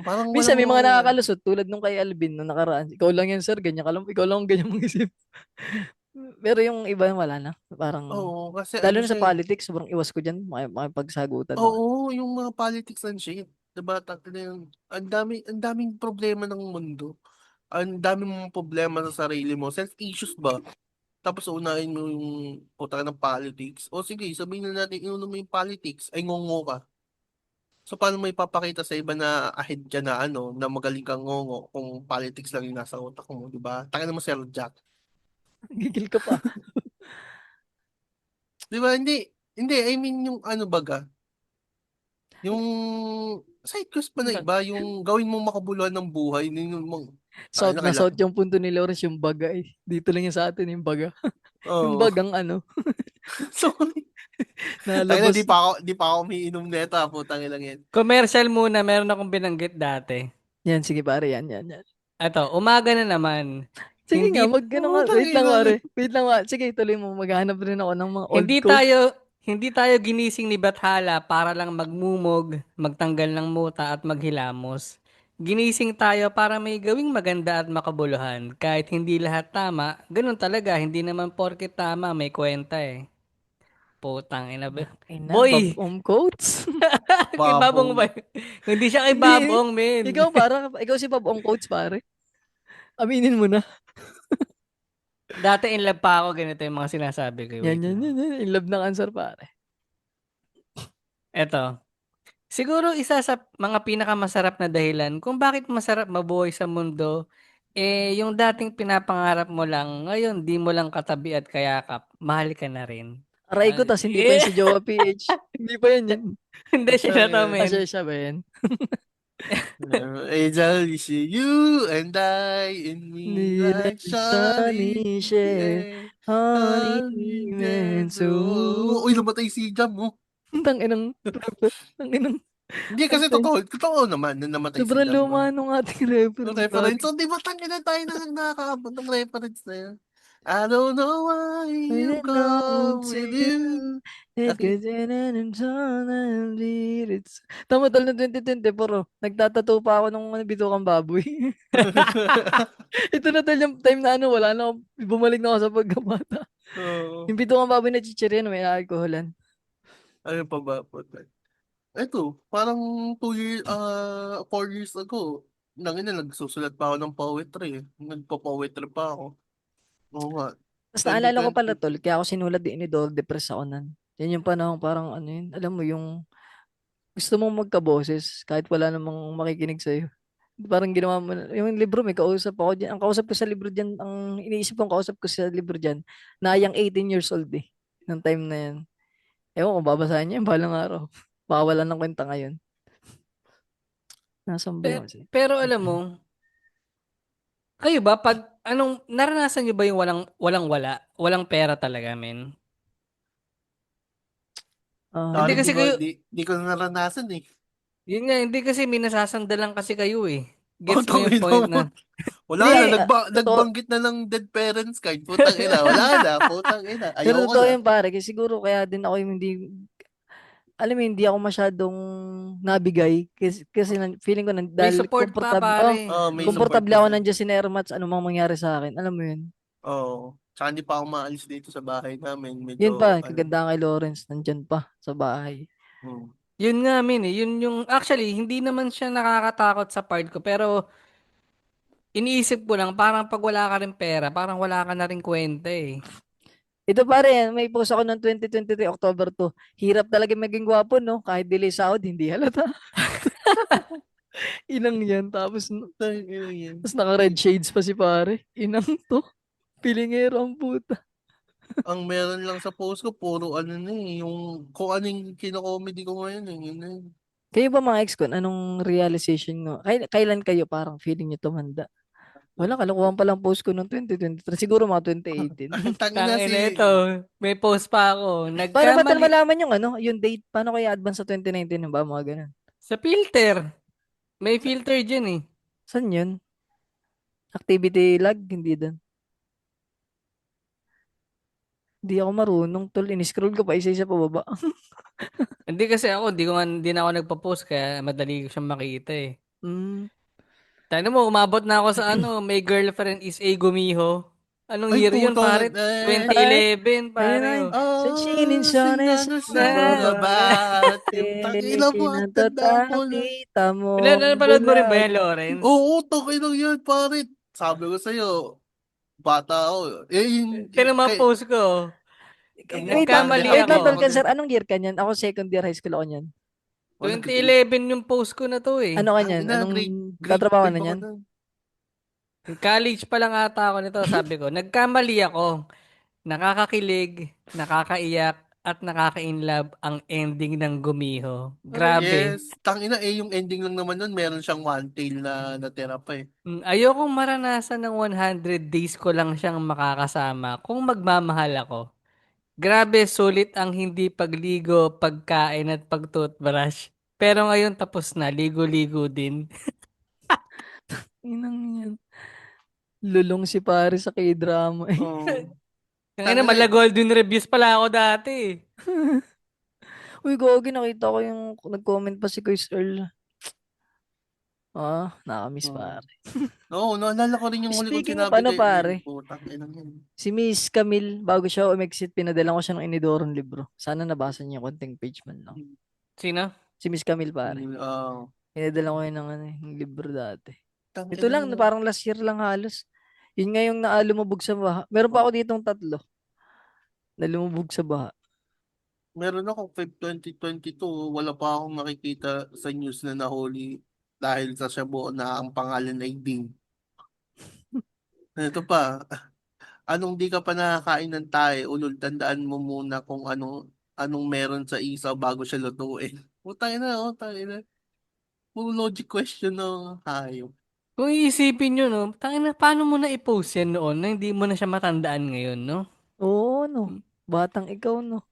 parang Minsan walang may mga mangyayari. nakakalusot tulad nung kay Alvin nung nakaraan. Ikaw lang yan, sir. Ganyan ka lang. Ikaw lang ang ganyan mag-isip. Pero yung iba wala na. Parang, Oo, kasi lalo ano na sa siya eh. politics, sobrang iwas ko dyan. Makipagsagutan ako. Oo, yung mga politics and shit. Diba, ang daming problema ng mundo. Ang daming mga problema sa sarili mo. Self-issues ba? Tapos unahin mo yung utang ng politics. O sige, sabihin na natin, inuno mo yung politics, ay ngongo ka. So, paano mo ipapakita sa iba na ahead ka na na magaling kang ngongo kung politics lang yung nasa utak mo, di ba? Taka mo, Sir Jack. Gigil ka pa. Di ba? Hindi, I mean yung ano baga, yung side quest pa na iba, yung gawin mong makabuluhan ng buhay, yung mga, South na na kaila. south yung punto ni Lawrence yung baga eh. Dito lang yung sa atin yung baga. Yung Oo. bagang ano, Sorry. Tayo na, nalabas. di pa ako umiinom nito, putang ilang yan. Commercial muna, meron akong binanggit dati. Yan, sige pare, yan. Eto, umaga na naman. Sige nga, Hindi ano nga, Putang wait lang ina. pare. Wait lang sige, tuloy mo, maghanap rin ako ng mga old hindi quotes. tayo hindi tayo ginising ni Bathala para lang magmumog, magtanggal ng muta at maghilamos. Ginising tayo para may gawing maganda at makabuluhan. Kahit hindi lahat tama, ganun talaga, hindi naman porket tama, may kwenta eh. Putang ina ba? Ina, Boy! Bob quotes? Kay Babong Babong. ba? Hindi siya kay Hindi. Babong, men. Ikaw si Bob quotes pare. Aminin mo na. Dati in love pa ako, ganito yung mga sinasabi ko. Yan, Wait yan, lang. yan, yan. In love ng answer pare. Eto. Siguro isa sa mga pinakamasarap na dahilan kung bakit masarap mabuhay sa mundo, yung dating pinapangarap mo lang, ngayon di mo lang katabi at kayakap, mahal ka na rin. Aray ko, tas hindi pa Eh, yun si Jowa PH. Hindi pa yun yan. hindi siya na to, men. Siya ba yan? Angel, you and I in me Need like a sunny shade, shade. honey man, so. Uy, namatay si Jam, oh. Tanginang, tanginang, Hindi kasi totoo naman na namatay si sobrang Jam. luma nung ating Yung reference. reference. So, di ba tangina tayo na nakakaabot ng reference na yun? I don't know why you When I'm come to with you, you. it Okay. gets in and it's... Tama tol na 2024, oh. Nagtatato pa ako nung bitukang baboy. Ito na tol yung time na ano, wala na ako, bumalik na ako sa pagkabata. Oo. Yung bitukang baboy na chichirya, may alcoholan. Ano pa ba? Ito, parang 4 years ago, nagsusulat pa ako ng poetry. Nagpo-poetry pa ako. Oo nga. Tapos naalala ko pala 2020. tol, kaya ako sinulat din ni Dor, depressed ako nan. Yan yung panahon parang ano yun, alam mo yung gusto mong magkaboses kahit wala namang makikinig sa'yo. Parang ginawa mo, yung libro may kausap ako dyan. Ang kausap ko sa libro dyan, ang iniisip kong kausap ko sa libro dyan, na yung 18 years old eh, ng time na yan. Ewan kung babasahin niya yung balang araw. Baka wala ng kwenta ngayon. Nasaan ba yun kasi? Pero alam mo, kayo ba pag naranasan niyo ba yung walang pera talaga, men? Hindi Sorry, Um, kasi kayo, di ko na naranasan eh. yun nga, hindi kasi minasasandalan kasi kayo eh. Oh, Gets mo yung tangina point mo. na, Wala na, hindi, totoo, nagbanggit na ng dead parents card. Putang ina, wala na, putang ina. pero Ayoko totoo na. yun pare, kasi siguro kaya din ako yung hindi, alam mo, hindi ako masyadong nabigay feeling ko may dahil support pa pare. May support komportable ako kasi. nandiyan si Nermats, ano mang mangyari sa akin, alam mo yun. Oo. Tsaka hindi pa ako maalis dito sa bahay namin. Yun Medyo, pa, kagandahan kay Lawrence, nandyan pa sa bahay. hmm. Yun nga min eh, yun yung actually hindi naman siya nakakatakot sa part ko pero iniisip ko lang parang pag wala ka rin pera, parang wala ka na rin kwenta eh. Ito pare, may post ako ng 2023 October 2. Hirap talaga maging gwapo, no? Kahit delay sahod, hindi halata. Inang yan. Tangina yan. Tapos naka-red shades pa si pare. Inang to. Pilingero ang puta. Ang meron lang sa post ko, puro ano na eh. Yung kung anong kino-comedy ko ngayon eh. Yun na yun. Kayo ba mga ex-con, anong realization nyo? Kailan kayo parang feeling nyo tumanda? Wala, kalokohan pa lang post ko noong 2023. Siguro mga 2018. Tangina Tangina si... ito, may post pa ako. Paano ba tal Nagkamali malaman yung ano, yung date? Paano kaya advance sa 2019 yung ba? Mga ganun. sa filter. May filter dyan eh. Saan yun? Activity lag? Hindi doon. Hindi ako marunong, tol. In-scroll ko pa isa-isa pababa. Hindi kasi ako, hindi na ako nagpa-post kaya madali ko siyang makita eh. Mm. Tayo mo, umabot na ako sa may girlfriend is a gumiho. Anong Ay, year yun, puto. pare? 2011, Ayun pare. ay. Oh. Sunshine and Oh, sun is sinano Na, sa labat. Tangina mo at tanda mo na. Kinatata mo Napanood mo rin ba bulag. yan, Lawrence? Oo, tangin lang yan, pare. Sabi ko sa'yo, bata ako. Eh, Kaya mga post ko, Wait lang, Bande nagkamali wait lang ako. hapon tol, ako cancer. din. Anong year ka niyan? Ako second year high school ako niyan. Oh, 2011 yung post ko na to eh. Ano ka niyan? Tangina, Anong grade katrabaho 5 na ako niyan? na. College pa lang ata ako nito, sabi ko. Nagkamali ako. Nakakakilig, nakakaiyak, at nakaka-inlove ang ending ng Gumiho. Grabe. Yes, tangina yung ending lang naman nun, meron siyang one tail na natira pa eh. Ayokong maranasan ng 100 days ko lang siyang makakasama kung magmamahal ako. Grabe, sulit ang hindi pagligo, pagkain at pag-toothbrush. Pero ngayon tapos na, ligo-ligo din. Inang yan. Lulong si pare sa K-drama eh. Oh, Kaya tangina mala golden reviews pala ako dati. Uy, Gogi, nakita ko yung nag-comment pa si Chris Earl. Nakamiss oh. pare. Oo, naalala ko rin yung huli kong Speaking of sinabi ano kay Will. pare, Putang ina yun. si Miss Camille, bago siya umexit, pinadala ko siya ng Inidoron libro. Sana nabasa niya yung konting page man lang. Sino? Si Miss Camille pare. Pinadala ko yun ng, ng libro dati. Ito Tangina lang, parang last year lang halos. Yun nga yung lumubog sa baha. Meron pa ako ditong 3 na lumubog sa baha. meron ako Feb 2022, wala pa akong nakikita sa news na nahuli dahil sa Shabu na ang pangalan ay Ding. Ito pa, anong di ka pa nakakain ng tae, ulul, tandaan mo muna kung anong meron sa isaw bago siya lutuin. Utang ina. Puro logic question ng hayop. Kung iisipin nyo, no, tangina, paano mo na i-post yan noon na hindi mo na siya matandaan ngayon, no? Oo, no. Batang ikaw, no.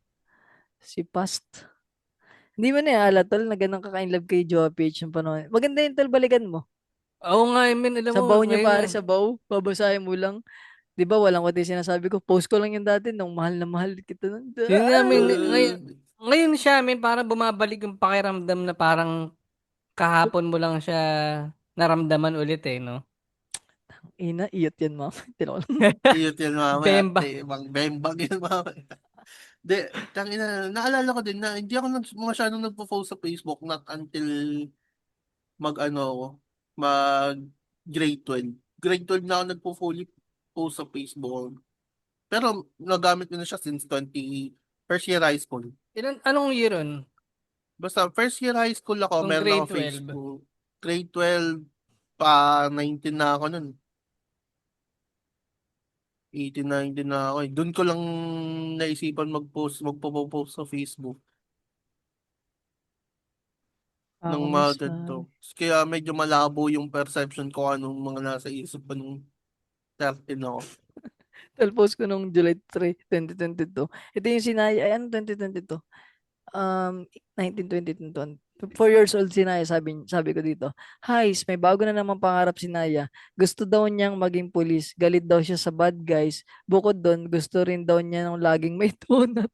Si Past. Hindi mo na ala, tol, na ganun kaka-inlove kay Joa Page yung panahon. Maganda yun, tol, balikan mo. Oo nga, I mean, alam mo, Sabaw niya ngayon pare, na. sabaw. Babasahin mo lang. Di ba, walang kundi sinasabi ko. Post ko lang yun dati nung mahal na mahal kita. Yun nga, I mean, ngayon, Uh, ngayon siya, I mean, parang bumabalik yung pakiramdam na parang kahapon mo lang siya naramdaman ulit eh, no? Ina, iyot yan, mama. Tinaw lang. iyot yan mamaya. Bemba. Bang bembang yan mamaya. De, tangina, naalala ko din na hindi ako masyadong nagpo-post sa Facebook not until mag-ano ako, mag grade 12. Grade 12 na ako nagpo-fully post sa Facebook. Pero nagamit ko na siya since first year high school. Anong year yun? Basta first year high school ako, Kung meron grade ako 12. Facebook. Grade 12 pa 19 na ako nun. 18, 19 na ako eh. Doon ko lang naisipan magpo-post sa Facebook ng Ako, mga miss, ganito. Kaya medyo malabo yung perception ko anong mga nasa isip pa nung 13 ako. Tol, post ko nung July 3, 2022. Ito yung sinaya, ay ano 2022? 19, 20, 4 years old si Naya, sabi ko dito. Hi, may bago na naman pangarap si Naya. Gusto daw niyang maging pulis. Galit daw siya sa bad guys. Bukod doon, gusto rin daw niya ng laging may donut.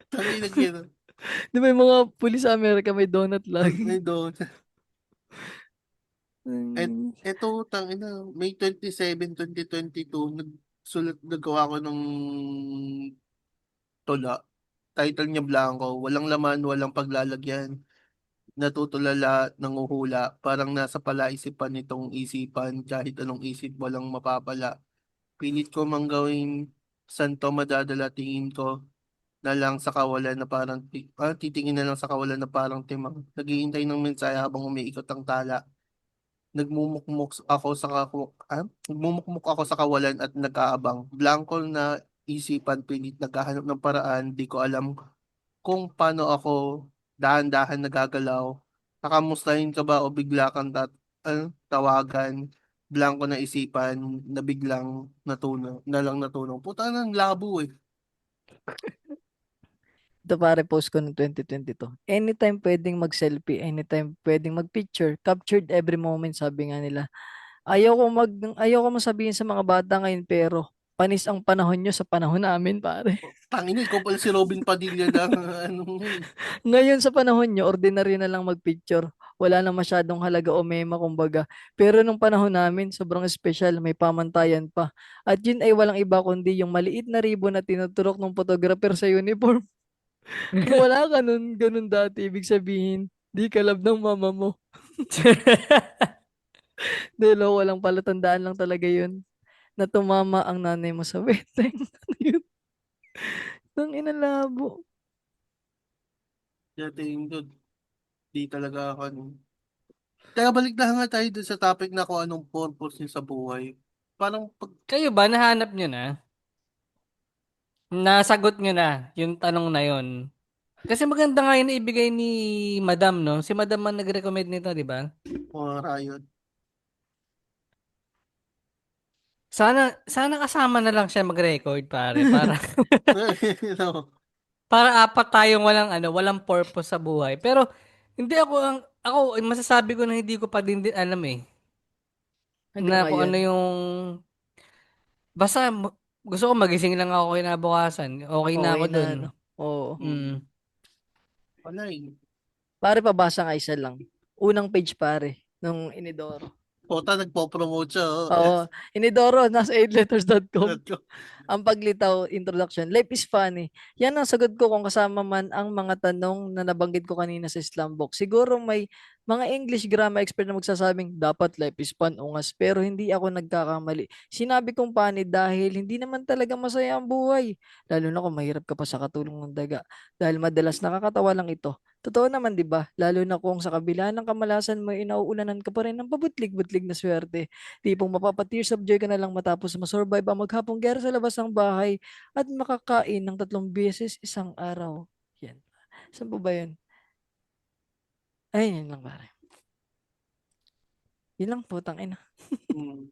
Tangina gina. Di ba yung mga pulis sa Amerika may donut lagi? Ay, doon. Eto, tangina, May 27, 2022, nagawa ko ng tula. Title niya Blanco, walang laman, walang paglalagyan. Natutulala, nanguhula, parang nasa palaisipan nitong isipan, kahit anong isip walang mapapala. Pilit ko mang gawing santo madadala tingin ko na lang sa kawalan na parang titingin na lang sa kawalan na parang timang. Naghihintay ng mensahe habang umiikot ang tala. Nagmumukmuk ako sa kawalan at nag-aabang. Blanco na isipan, pilit naghahanap ng paraan, di ko alam kung paano ako dahan-dahan nagagalaw. Nakamustahin ka ba o bigla kang tawagan? Blanco na isipan na biglang natunaw. Puta na, ang labo eh. Ito pare, post ko noong 2022. Anytime pwedeng mag-selfie, anytime pwedeng mag-picture, captured every moment, sabi nga nila. Ayaw ko masabihin sa mga bata ngayon, pero panis ang panahon nyo sa panahon namin, pare. Tangina, ikaw pala si Robin Padilla ng ano. Ngayon sa panahon nyo, ordinary na lang mag-picture. Wala na masyadong halaga o mema, kumbaga. Pero nung panahon namin, sobrang special, may pamantayan pa. At yun ay walang iba kundi yung maliit na ribbon na tinuturok ng photographer sa uniform. Kung wala ka nun, ganun dati, ibig sabihin, di ka love ng mama mo. Dahil walang palatandaan lang talaga yun na tumama ang nanay mo sa weteng. Ano yun? Nang inalabo. Kaya tingin ko, di talaga ako ano. Kaya balik na nga tayo dun sa topic na kung anong purpose niya sa buhay. Parang pag Kayo ba, nahanap nyo na? nasagot nyo na yung tanong na yun. Kasi maganda nga yun na ibigay ni Madam, no? Si Madam man nag-recommend nito, di ba? Mga Riot. Sana kasama na lang siya mag-record, pare. Para, No. para apat tayong walang purpose sa buhay. Pero, hindi masasabi ko na hindi ko pa din alam eh. Hanggang Na kung ano ngayon. yung, basta gusto ko magising lang ako kinabukasan. Okay na ako Okay na, dun. no? Oo. Mm. Wala eh. Pare, pabasa nga isa lang. Unang page, pare, nung Inidoro. Pota, nagpo-promote siya. Oh. Oo. Inidoro, nasa 8letters.com. Let's go. Ang paglitaw, introduction. Life is funny. Yan ang sagot ko kung kasama man ang mga tanong na nabanggit ko kanina sa Islam book. Siguro may mga English grammar expert na magsasabing, dapat life is fun, ungas. Pero hindi ako nagkakamali. Sinabi kong funny dahil hindi naman talaga masaya ang buhay. Lalo na kung mahirap ka pa sa katulong ng daga. Dahil madalas nakakatawa lang ito. Totoo naman, di ba? Lalo na kung sa kabila ng kamalasan mo, inauulanan ka pa rin ng pabutlig-butlig na swerte. Tipong mapapa-tears of joy ka na lang matapos masurvive ang maghapong gera sa labas ng bahay at makakain ng 3 beses isang araw. Yan. Saan po ba yun? Ay, yun lang pare. Yun lang po, tangina. Mm.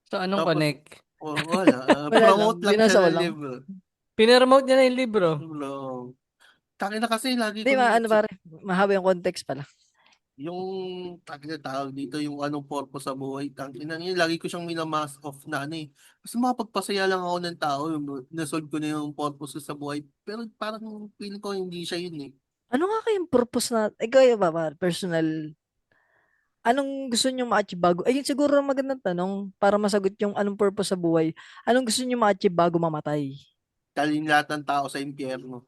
So, anong Tapos, connect? wala. Wala lang, Promote lang binasa siya ko ng lang. libro. Pinremote niya na yung libro. No. Taki na kasi lagi Hindi, kong ano pare, mahaba yung context pala. yung taki na tawag dito yung anong purpose sa buhay. Taki na yun, lagi ko siyang minamask off na ano eh. Mas makapagpasaya lang ako ng tao, yung nasolve ko na yung purpose ko sa buhay. Pero parang feeling ko hindi siya yun eh. Ano nga kayong purpose na, ikaw yung ba, pare, personal, anong gusto nyo ma-achieve bago? Ayun siguro ang magandang tanong para masagot yung anong purpose sa buhay. Anong gusto nyo ma-achieve bago mamatay? Galing lahat ng tao sa impyerno.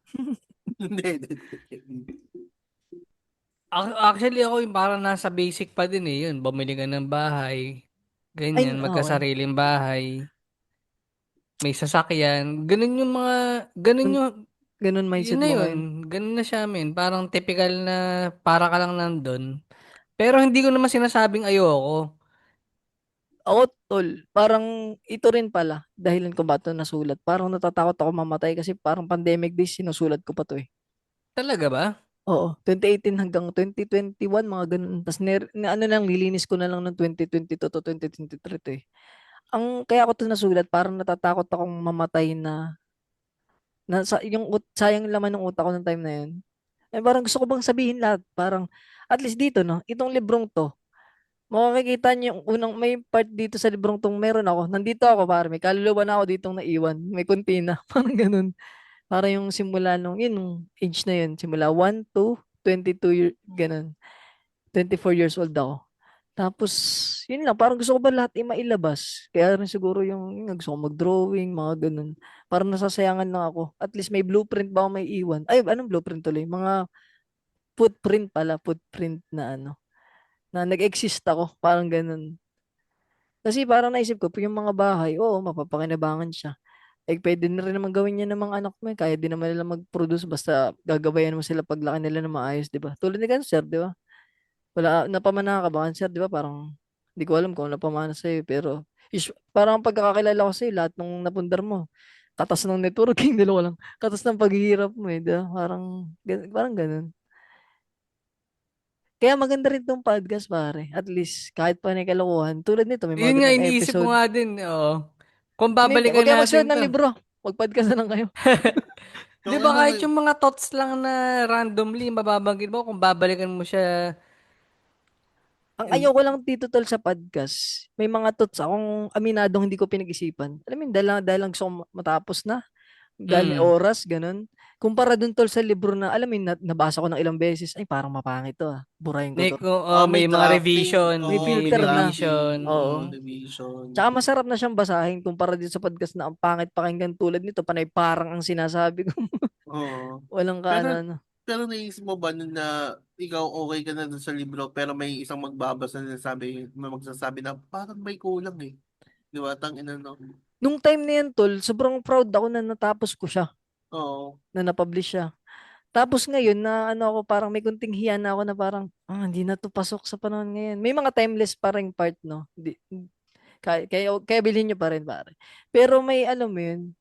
Hindi, hindi, hindi. Actually, ako yung parang nasa basic pa din eh. Yun, bumili ka ng bahay. Ay, Ganyan, okay. magkasariling bahay. May sasakyan. Ganun Ganun, yung, ganun yun mindset na mo yun. ngayon. Ganun na siya, men. Parang typical na para ka lang nandun. Pero hindi ko naman sinasabing ayoko. Ako, tol, parang ito rin pala, dahilan ko ba ito nasulat. Parang natatakot ako mamatay kasi parang pandemic days, sinusulat ko pa to eh. Talaga ba? Oo, 2018 hanggang 2021, mga ganun. Tapos, ano lang, lilinis ko na lang ng 2022 to 2023 to eh. Kaya ako to nasulat, parang natatakot akong mamatay sayang yung laman ng utak ko ng time na yun. Eh, parang gusto ko bang sabihin lahat, parang, at least dito, no, itong librong to, makikita niyo yung unang may part dito sa librong tong meron ako. Nandito ako pare, may kaluluwa na ako ditong naiwan. May kuntina. Parang ganun. Para yung simula yun, nung age na yun. Simula 1 to 22 ganun. 24 years old ako. Tapos, yun lang, parang gusto ko ba lahat mailabas. Kaya rin siguro yung gusto ko mag-drawing, mga ganun. Parang nasasayangan lang ako. At least may blueprint ba ako may iwan? Ay, anong blueprint tuloy? Mga footprint na na nag-exist ako. Parang ganun. Kasi parang naisip ko, yung mga bahay, oo, mapapakinabangan siya. Eh, pwede na rin naman gawin niya ng mga anak mo. Kaya din naman nila mag-produce basta gagabayan mo sila paglaki nila na maayos, di ba? Tulad ni Cancer, di ba? Wala, napamana ka ba, Cancer, di ba? Parang, hindi ko alam kung napamana sa'yo, pero parang ang pagkakakilala ko sa'yo, lahat ng napundar mo, katas ng networking, dalawa lang. Katas ng paghihirap mo, eh, di ba? Parang ganun. Kaya maganda rin tong podcast, pare. At least, kahit pa may kalokohan, tulad nito, may Yun mga nga, ganitong iniisip ko episode. nga din. Oo. Kung Hindi, huwag babalikan kayo magsulat natin ng to. libro. Mag-podcast na lang kayo. Di Yung ba ano, kahit yung mga thoughts lang na randomly, mababanggit mo, kung babalikan mo siya, Ang ayoko lang dito tol sa podcast, may mga thoughts akong aminadong hindi ko pinag-isipan. Alam mo yun, dahil lang gusto kong matapos na. Dahil may mm, oras, ganun. Kumpara dun tol sa libro na, alam mo yun, nabasa ko ng ilang beses, ay parang mapangit to ah. Burahin ko to. may may mga drafting, revision, May may filter na. revision. Oo. revision. Tsaka masarap na siyang basahin kumpara dito sa podcast na ang pangit pakinggan tulad nito, panay parang ang sinasabi ko. Oo. Walang Pero, kaano. pero naisip mo ba nun na ikaw okay ka na dun sa libro pero may isang magbabasa na magsasabi na parang may kulang eh. Di ba? Tangina no? Nung time na yan, tol, sobrang proud ako na natapos ko siya, Oo. na na-publish siya. Tapos ngayon na ano ako parang may kunting hiya na ako na parang hindi na to pasok sa panahon ngayon. May mga timeless pa ring part no. Kaya bilhin nyo pa rin pare. Pero may alam mo yun,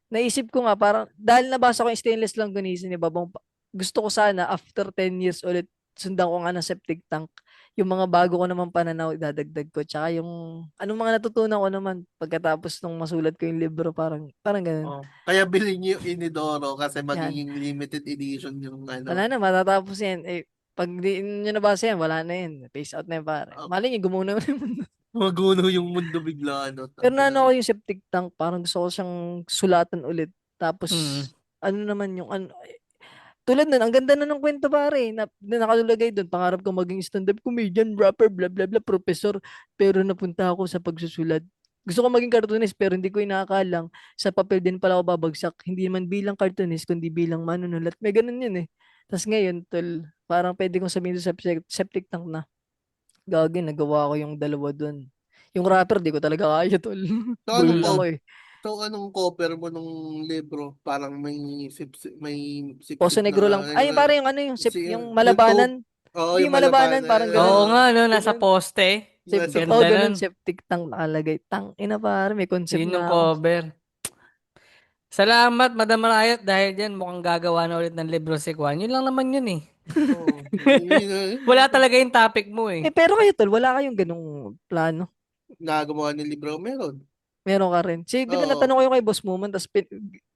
naisip ko nga parang dahil nabasa ko yung stainless longganisa ni Babong, gusto ko sana after 10 years ulit sundan ko nga ng septic tank. Yung mga bago ko naman pananaw idadagdag ko. Tsaka yung anong mga natutunan ko naman pagkatapos nung masulat ko yung libro, parang ganun. Oh. Kaya bilhin niyo yung Inidoro kasi Yan. magiging limited edition yung Wala ano. na, matatapos yan. Eh, pag di nyo nabasa yan, wala na yan. Face out na yan, pare. Uh, Mali nyo, gumuho na yung mundo. Maguno yung mundo bigla ano. Pero Tangina naano na. ko yung septic tank, parang gusto ko siyang sulatan ulit. Tapos, Mm. ano naman yung, ano, tulad nun, ang ganda na ng kwento pare, na nakalagay doon, pangarap ko maging stand-up comedian, rapper, bla bla bla, professor, pero napunta ako sa pagsusulat. Gusto ko maging cartoonist pero hindi ko inakalang sa papel din pala ako babagsak. Hindi man bilang cartoonist kundi bilang manunulat. May ganun yun eh. Tapos ngayon, tol, parang pwede kong sabihin sa septic tank na gagi, nagawa ko yung dalawa doon. Yung rapper, di ko talaga kaya, tol. So anong Bulol ko? ako Mm. eh. So anong cover mo nung libro? Parang may Poso sip-sip na Negro lang. Ay, parang yung ano, yung yung malabanan. tube. Oo, Hindi yung yung malabanan, malabanan. parang ganun. Oo nga, no, nasa Ganun. poste. Nasa Oh, Ganda ganun, nun. septic tank nakalagay. Tang, ina pare, may concept Yun yung na ako. cover. Salamat, Madam Riot, dahil dyan mukhang gagawa na ulit ng libro si Kwan. Yun lang naman yun eh. Oo. Wala talaga yung topic mo eh. Pero kayo, tol, wala kayong ganung plano. Nagawa ng libro, meron. Meron ka rin. Di ba Oo. natanong ko yung kay Boss Moman, tapos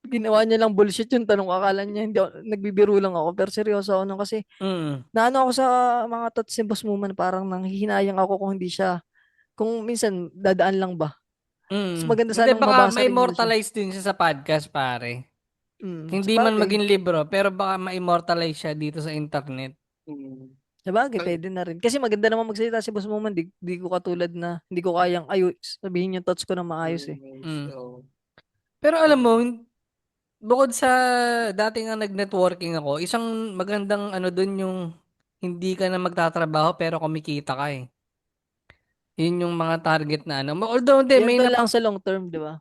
ginawa niya lang bullshit yung tanong. Akala niya, hindi ako, nagbibiro lang ako. Pero seryoso ako nung kasi, Mm. naano ako sa mga thoughts ni Boss Moman, parang nanghihinayang ako kung hindi siya, kung minsan dadaan lang ba. Mas Mm. maganda Hindi, sanang baka mabasa rin nila siya. ma-immortalize din siya sa podcast, pare. Hindi man Sabagay. maging libro, pero baka ma-immortalize siya dito sa internet. Mm. Sabagay, Ang- pwede na rin. Kasi maganda naman magsalita si Boss Moman. Di ko katulad na, hindi ko kayang sabihin yung thoughts ko na maayos eh. Mm. So, Pero alam mo, bukod sa dati nga nag-networking ako, isang magandang ano dun yung hindi ka na magtatrabaho pero kumikita ka eh. Yun yung mga target na ano. Although hindi, Yan tol lang sa long term, di ba?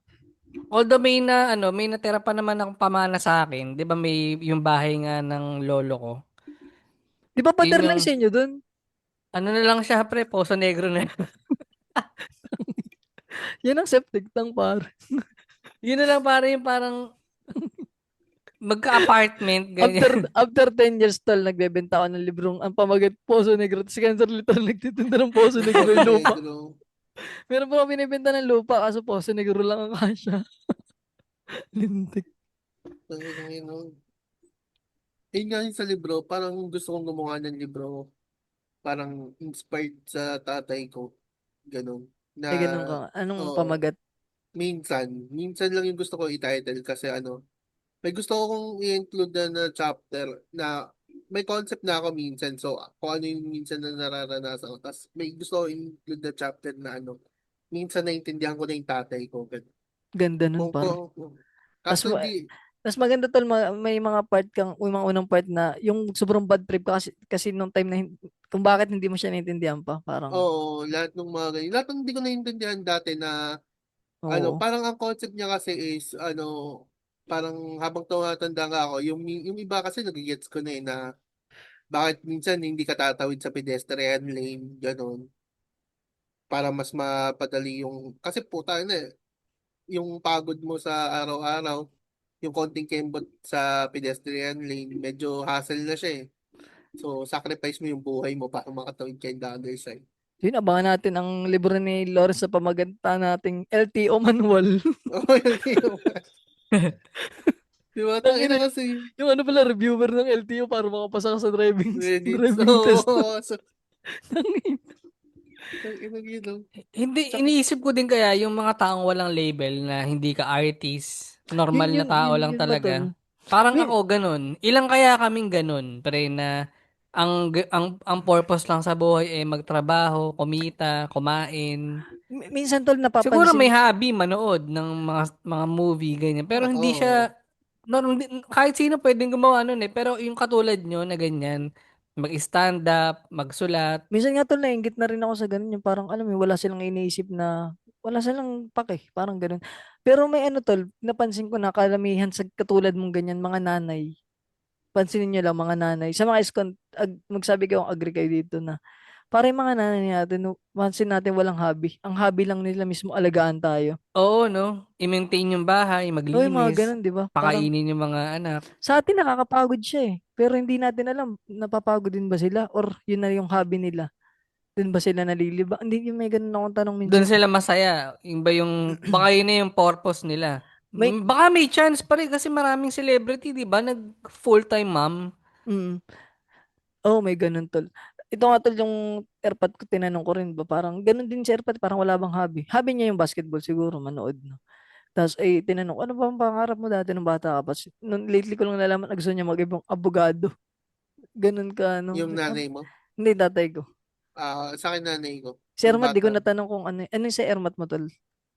may natira pa naman akong pamana sa akin. 'Di ba may yung bahay nga ng lolo ko. Di ba Yun pader lang yung sa inyo dun? ano na lang siya pre, Poso Negro na. Yan ang septic tank par. Yun na lang para yung parang magka-apartment After ganyan. after 10 years tol, nagbebenta ako ng librong ang pamagat Poso Negro. Si Cancer literal nagtitinda ng Poso Negro yung lupa. Negro. Meron pa ako binibenta ng lupa kaso Poso Negro lang ang kasya. Lintik. Tangina yun, no? Yun nga yung sa libro, parang gusto kong gumawa ng libro, parang inspired sa tatay ko. Ganun. Na, Ay, ganun ka. Anong oo, pamagat? minsan lang yung gusto ko i-title kasi ano, may gusto kong i-include na chapter na may concept na ako minsan. So, kung ano yung minsan na nararanasan ko. Tapos, may gusto ko i-include na chapter na ano, minsan naintindihan ko na yung tatay ko. Ganun. Ganda nun Kung, par. Tas, kaso di, tas maganda tol, may mga part kang, yung mga unang part na, yung sobrang bad trip ka kasi nung time na, kung bakit hindi mo siya naintindihan pa. Parang, oo, lahat ng mga ganyan. Lahat ng hindi ko naintindihan dati na, ano, oo. parang ang concept niya kasi is, ano, parang habang tumatanda nga ako, yung iba kasi nagigets ko na eh, na bakit minsan hindi ka tatawid sa pedestrian lane, ganun, para mas mapadali yung, kasi puta na eh, yung pagod mo sa araw-araw, yung konting kembot sa pedestrian lane, medyo hassle na siya eh. So, sacrifice mo yung buhay mo para makatawid ka in the other side. Yun, abangan natin ang libro ni Lawrence sa pamaganta nating LTO manual. Oh, yung di ba? Tangina Tangina, kasi, yung ano pala, reviewer ng LTO para makapasa ka sa Reddit, driving test. so, Tangina. tangina gino. Hindi Tsaka, iniisip ko din kaya yung mga taong walang label na hindi ka artist, normal na tao lang Yun ba talaga. tol? Parang Min, ako ganun. Ilang kaya kaming ganun, pre na ang purpose lang sa buhay ay magtrabaho, kumita, kumain. minsan tol Siguro may napapansin, hobby manood ng mga movie ganyan. Pero hindi oo. siya kahit sino pwedeng gumawa nun eh. Pero yung katulad nyo na ganyan, mag-stand up, magsulat. minsan nga tol nainggit na rin ako sa ganun, yung parang alam mo, wala silang iniisip na, wala silang pake, parang ganun. Pero may ano tol, napansin ko na karamihan sa katulad mong ganyan, mga nanay, pansinin nyo lang mga nanay, sa mga magsabi kayong agree kayo dito na, Para yung mga nanay natin, no, pansin natin walang hobby. Ang hobby lang nila mismo alagaan tayo. Oo, no? I-maintain yung bahay, O yung mga maglinis, ganun, di ba? Parang pakainin yung mga anak. sa atin nakakapagod siya eh. Pero hindi natin alam, napapagod din ba sila? Or yun na yung hobby nila? Dun ba sila naliliba? Hindi, yung may ganun akong tanong Doon minsan. sila masaya. Yung ba yung, baka yun na yung purpose nila. May, Baka may chance pa rin kasi maraming celebrity, di ba? Nag full-time mom. mm, oh, may ganun tol. Ito nga tol yung airpod ko, tinanong ko rin ba, parang ganun din si airpod, parang wala bang hobby. Hobby niya yung basketball siguro, manood, no? Tapos ay tinanong ko, ano ba ang pangarap mo dati nung bata ka pa? Nung lately ko lang nalaman, gusto niya mag-ibang abogado. Ganun ka, ano? Yung nanay mo. Hindi, tatay ko. Sa akin nanay ko. Si Yung Ermat, di ko bata. natanong kung ano yung si Ermat mo, tol?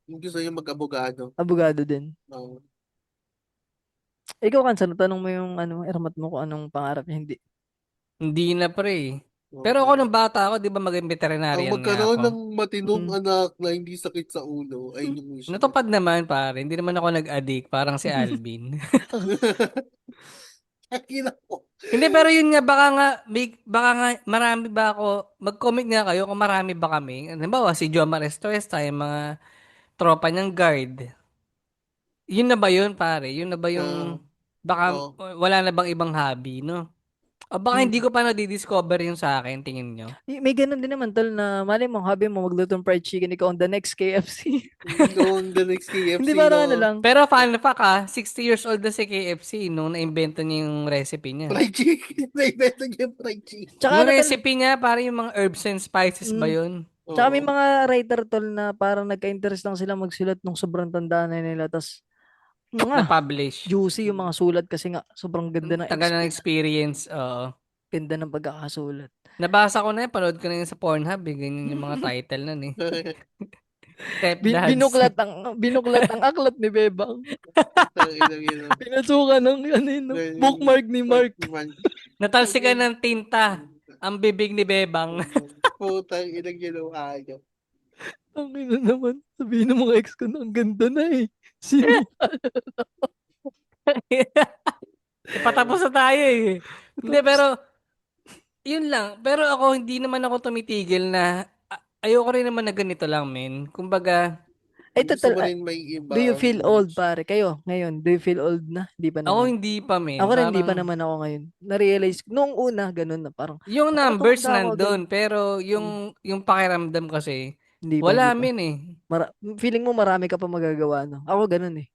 Yung gusto niya mag-abogado. Abogado din. Oo. Ikaw, Kansa, natanong mo yung Ermat mo kung anong pangarap niya, hindi. Hindi na pre. Pero ako Oo. nung bata ako, di ba maging Ang veterinarian nga magkaroon ako. ng matinong Mm. anak na hindi sakit sa ulo ay yung wish mo. Natupad naman pare. Hindi naman ako nag-addict. Parang si Alvin. Akila ko. Hindi, pero yun nga, baka nga, marami ba ako, mag-comment nga kayo kung marami ba kami. Halimbawa, si Jomar Estuesta, yung mga tropa niyang guard. Yun na ba yun, pare? Yun na ba Ah, yung, baka Oo. wala na bang ibang hobby, no? O baka hindi Mm. ko pa na-discover yung sa akin, tingin nyo. May ganun din naman, tol, na mali mo, hobby mo magluto ng fried chicken, ikaw on the next KFC. Ikaw ang the next Hindi, KFC, parang ano no? lang. Pero fun fact 60 years old na si KFC nung na-invento niya yung recipe niya. Fried chicken. Naibenta niya yung fried chicken. Tsaka Yung ano, tol, recipe niya, parang yung mga herbs and spices ba mm, yun? tsaka may Oo. mga writer, tol, na parang nagka-interest lang sila magsulat nung sobrang tanda na nila. Tapos, Na-publish. juicy yung mga sulat kasi nga, sobrang ganda ng Tagal ng experience, oo. ganda ng pagkakasulat. Nabasa ko na yun, panood ko na yun sa Pornhub, eh. Ganyan yung mga title nun, eh. Stepdads. Binuklat ang aklat ni Bebang. Tangina yun. Pinasukan ng bookmark ni Mark. Natalsikan ng tinta ang bibig ni Bebang. Putang inang ginawa niyo. Ang ina naman. Sabihin ng mga ex ko na, ang ganda na eh. Sino? Patapos na tayo, eh. Hindi, pero, yun lang. Pero ako, hindi naman ako tumitigil na, ayoko rin naman na ganito lang, men. Kumbaga, Ay, Gusto total, mo rin may do you ibang... feel old, pare? Kayo, ngayon, do you feel old na? Di pa ako naman. hindi pa, men. Ako rin, di pa Parang, naman ako ngayon. Na-realize, noong una, ganun na. Parang, yung baka numbers matanda ako agad. nandun, pero Hmm, yung pakiramdam kasi, Hindi pa, hindi wala, pa. men, eh. Feeling mo marami ka pa magagawa, no? Ako ganun eh.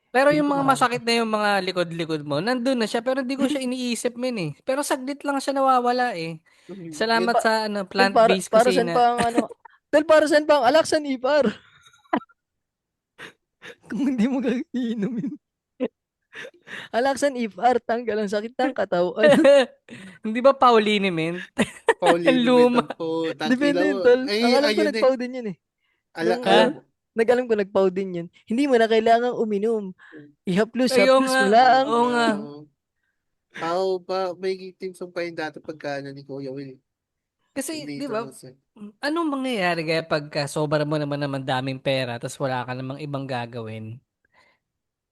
Pero Feeling yung ko mga marami pa. masakit na yung mga likod-likod mo, nandun na siya, pero hindi ko siya iniisip, men, eh. Pero saglit lang siya nawawala, eh. Tol, Salamat sa tol, plant-based para saan kusina. pa ang tol, para saan pa ang Alaksan Ipar? Kung hindi mo iinumin. Alaksan Ipar, tanggal ang sakit ng katawan. Hindi ba Pauline, men? Ang Pauline luma. Mental po. Depende Tangina mo. yun, tol. Ang Ay, alam ko, ayun eh. nagpaw din yun eh. Nung, Alam Ha? mo. nag-alam ko, nagpaw din yun. Hindi mo na kailangang uminom. Ihaplos, Ayun haplos nga. mo lang. Oo nga. Tao pa, may team pa yung dati pagka ni Kuya Will. Kasi, di Dito ba, na siya. anong mangyayari kaya pagka sobra mo naman daming pera tapos wala ka namang ibang gagawin?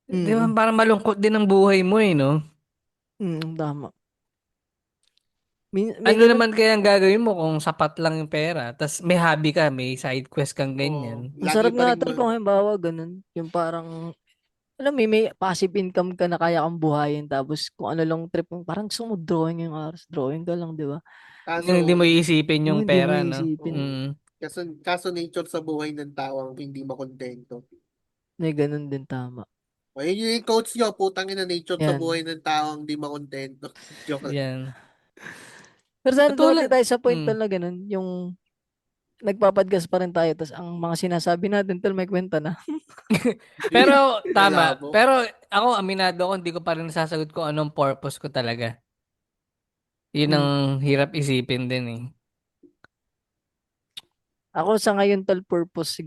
Di ba, Mm, parang malungkot din ang buhay mo eh, no? tama. May Ano ganun. naman kaya ang gagawin mo kung sapat lang yung pera tapos may hobby ka, may side quest kang Oo. ganyan? Ang Lagi sarap pa nga rin tol kung halimbawa ganun. Yung parang, alam mo, may passive income ka na kaya kang buhayin. Tapos kung ano lang trip mo, parang gusto mo drawing yung oras. Drawing ka lang, di ba? Yung hindi kaso, mo iisipin Yung yung hindi mo pera, no? iisipin. oo. Mm. Kaso nature sa buhay ng tao ang hindi makontento. May ganun din, tama. Ayun yung coach nyo, putang ina nature sa Yan. buhay ng tao ang hindi makontento. Joke lang. Yan. Pero sana dumating Katulad, tayo sa point mm. tol na ganun. Yung nagpapadgas pa rin tayo. Tapos ang mga sinasabi natin tol, may kwenta na. Pero, tama. Malabo. Pero, ako, aminado ako, hindi ko pa rin nasasagot kung anong purpose ko talaga. Yun ang Mm. hirap isipin din eh. Ako sa ngayon tol, purpose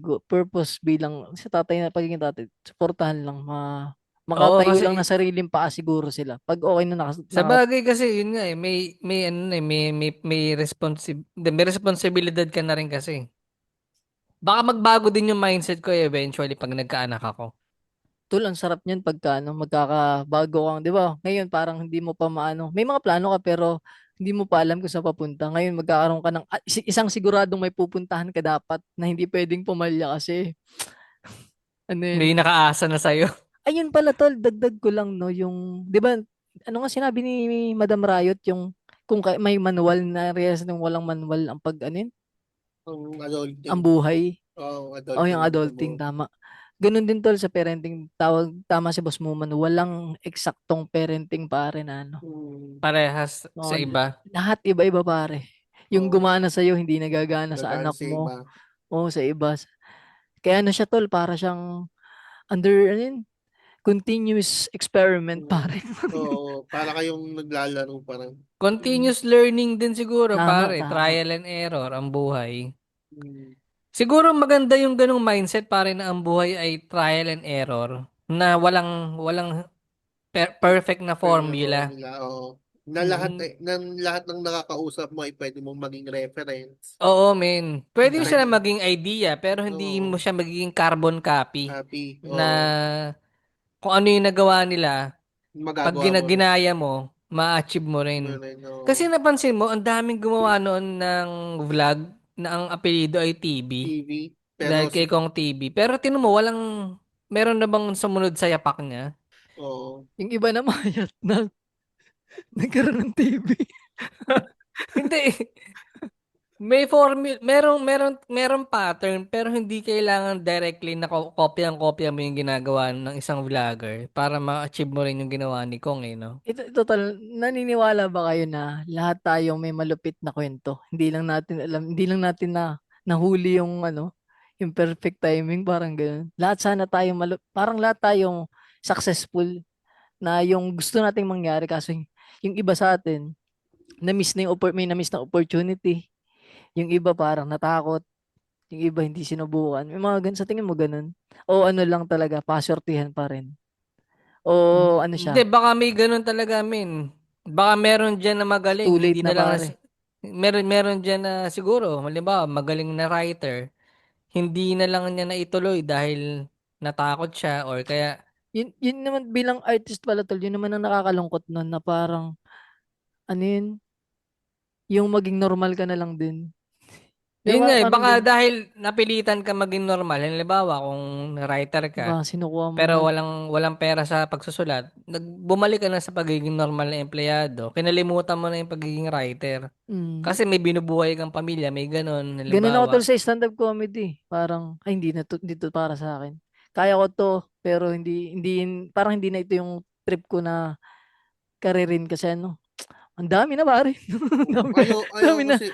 bilang sa tatay na pagiging tatay, suportahan lang, Oo, makatayo lang kasi na sariling paa siguro sila. Pag okay na sa bagay kasi yun nga eh, may ano na eh, may responsibilidad ka na rin kasi. Baka magbago din yung mindset ko eventually pag nagkaanak ako. tol, ang sarap niyan pagka magkakabago kang, 'di ba? Ngayon parang hindi mo pa maano. May mga plano ka pero hindi mo pa alam kung saan papunta. Ngayon magkakaroon ka ng isang siguradong may pupuntahan ka dapat na hindi pwedeng pumalya kasi ano yun. May nakaasa na sa'yo. Ayun pala tol, dagdag ko lang no, yung 'di ba ano nga sinabi ni Madam Riot yung kung may manual na reyes ng walang manual ang pag ano yun, Ang ang adulting. buhay. Oo, O yung adulting ang adulting, tabo. tama. Ganun din tol sa parenting, tama si Boss Muman, walang eksaktong parenting pare na ano. Parehas Oo, sa iba. lahat iba-iba pare. Yung Oo, gumana sa hindi nagagana sa gagana anak sa mo. iba. O sa iba. Kaya ano siya tol, para siyang under ano yun, continuous experiment Mm. pare. Oo, para kayong naglalaro parang. Continuous learning din siguro, Tama, pare. tama. Trial and error ang buhay. Mm. Siguro maganda yung ganung mindset, pare, na ang buhay ay trial and error. Na walang perfect na Pero formula. nila, oo. Na lahat, Mm. lahat ng nakakausap mo ay pwede mong maging reference. Oo, men. Pwede Kahit, siya maging idea, pero hindi mo oo, siya magiging carbon copy happy, na oo, kung ano yung nagawa nila, pag magagawa mo rin. ginaya mo, ma-achieve mo rin. Meron, oo. Kasi napansin mo, ang daming gumawa noon ng vlog na ang apelyido ay TB. TV, pero, Dahil kay Kong TB. Pero tinan mo, meron na bang sumunod sa yapak niya? oo. Yung iba na mayat na nagkaroon ng TV. Hindi. Merong pattern, pero hindi kailangan directly na kopyang-kopya mo yung ginagawa ng isang vlogger para ma-achieve mo rin yung ginawa ni Kong, eh, no? Total, naniniwala ba kayo na lahat tayong may malupit na kwento? Hindi lang natin alam, hindi lang natin na nahuli yung ano, yung perfect timing, parang gano'n. Lahat sana tayong parang lahat tayong successful na yung gusto nating mangyari kasi yung iba sa atin na-miss na yung may na-miss na opportunity. Yung iba parang natakot, yung iba hindi sinubukan. May mga ganun, sa tingin mo ganun? O ano lang talaga, pasortihan pa rin? O ano Hindi, siya, baka may ganun talaga, min. Baka meron dyan na magaling, too late hindi na na lang pare? meron dyan na siguro, halimbawa, magaling na writer, hindi na lang niya naituloy dahil natakot siya or kaya Yun naman bilang artist pala tol, yun naman ang nakakalungkot nun na parang, ano yun, yung maging normal ka na lang din. Di yun ba? nga eh, Parang baka ganun. dahil napilitan ka maging normal. Halimbawa, kung writer ka, Diba? Sinukuha mo pero na. walang pera sa pagsusulat, bumalik ka na sa pagiging normal na empleyado. Kinalimutan mo na yung pagiging writer. Mm. Kasi may binubuhay kang pamilya, may ganun. Ganun ako tol Halimbawa, sa stand-up comedy. Parang, ay hindi na to, dito para sa akin. Kaya ko to, pero parang hindi na ito yung trip ko na karirin kasi ano, ang dami na pare. Ang dami, Ayaw dami na. kasi,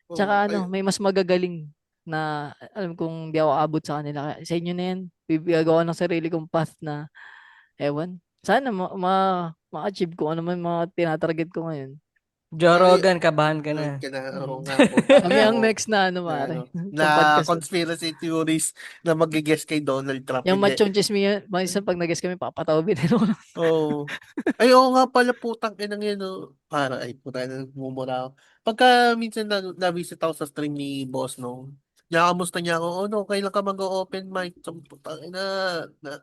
oo, Tsaka ano, may mas magagaling na alam kong di ako abot sa kanila. Kaya sa inyo na yan, bibigagawa ng sarili kong path na, ewan. Sana ma-achieve ko ano man mga tinatarget ko ngayon. Joe Rogan, kabahan ka na. yun ka na, oo Mm. nga po, parang Kami ang ako, next na ano na, pare, na sa podcast. conspiracy theories na mag-guess kay Donald Trump, Yung hindi. machong chismi, minsan pag nag-guess kami, papatawin din ako. Oo. Ay, oo nga pala, putang inang yun, no. Para, ay, putang ina, mumura ako. Pagka minsan na-visit ako sa stream ni Boss, no, nakamusta niya ako, oh, no, kailan ka mag-open mic? So, putang ina, na,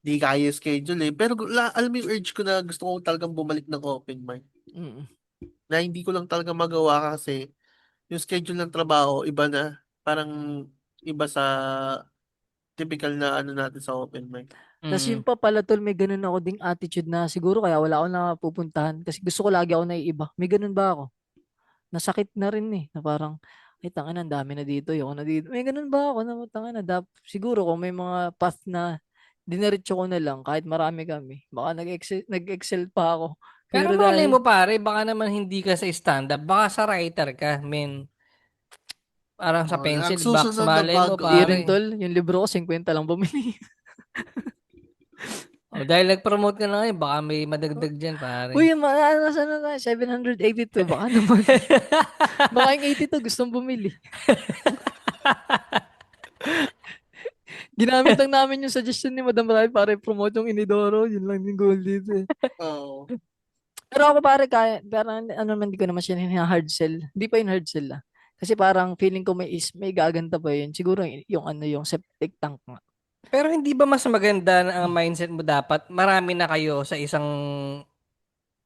di kaya schedule eh. Pero alam mo yung urge ko na gusto ko talagang bumalik ng open mic. Mm. Na hindi ko lang talaga magawa kasi yung schedule ng trabaho, iba na. Parang iba sa typical na ano natin sa open mic. Tapos Mm. yung pa pala tol, may ganun ako ding attitude na siguro kaya wala ako napupuntahan kasi gusto ko lagi ako naiiba. May ganun ba ako? Nasakit na rin eh, na parang, ay tangin, ang dami na dito, ayoko na dito. May ganun ba ako na tangin na, siguro kung may mga path na diniretso ko na lang, kahit marami kami, baka nag-excel pa ako. Pero Pero malay dahil, mo pare, baka naman hindi ka sa stand-up, baka sa writer ka, men. Parang sa Oh, ang pencil box, susunod na malay mo bago, di rin pare. tol, yung libro ko, 50 lang bumili. O, dahil nag-promote ka na ngayon, baka may madagdag dyan, pare. Uy, nasa na tayo, 782, baka naman. Baka yung 82 gustong bumili. Ginamit lang namin yung suggestion ni Madam Rai para i-promote yung Inidoro. Yun lang yung goal dito eh. oh, Pero ako pare, kaya, pero ano naman, di ko naman siya hard sell. Hindi pa yung hard sell ah. Kasi parang feeling ko may gaganda pa yun. Siguro yung ano, yung septic tank nga. Pero hindi ba mas maganda na ang mindset mo dapat, marami na kayo sa isang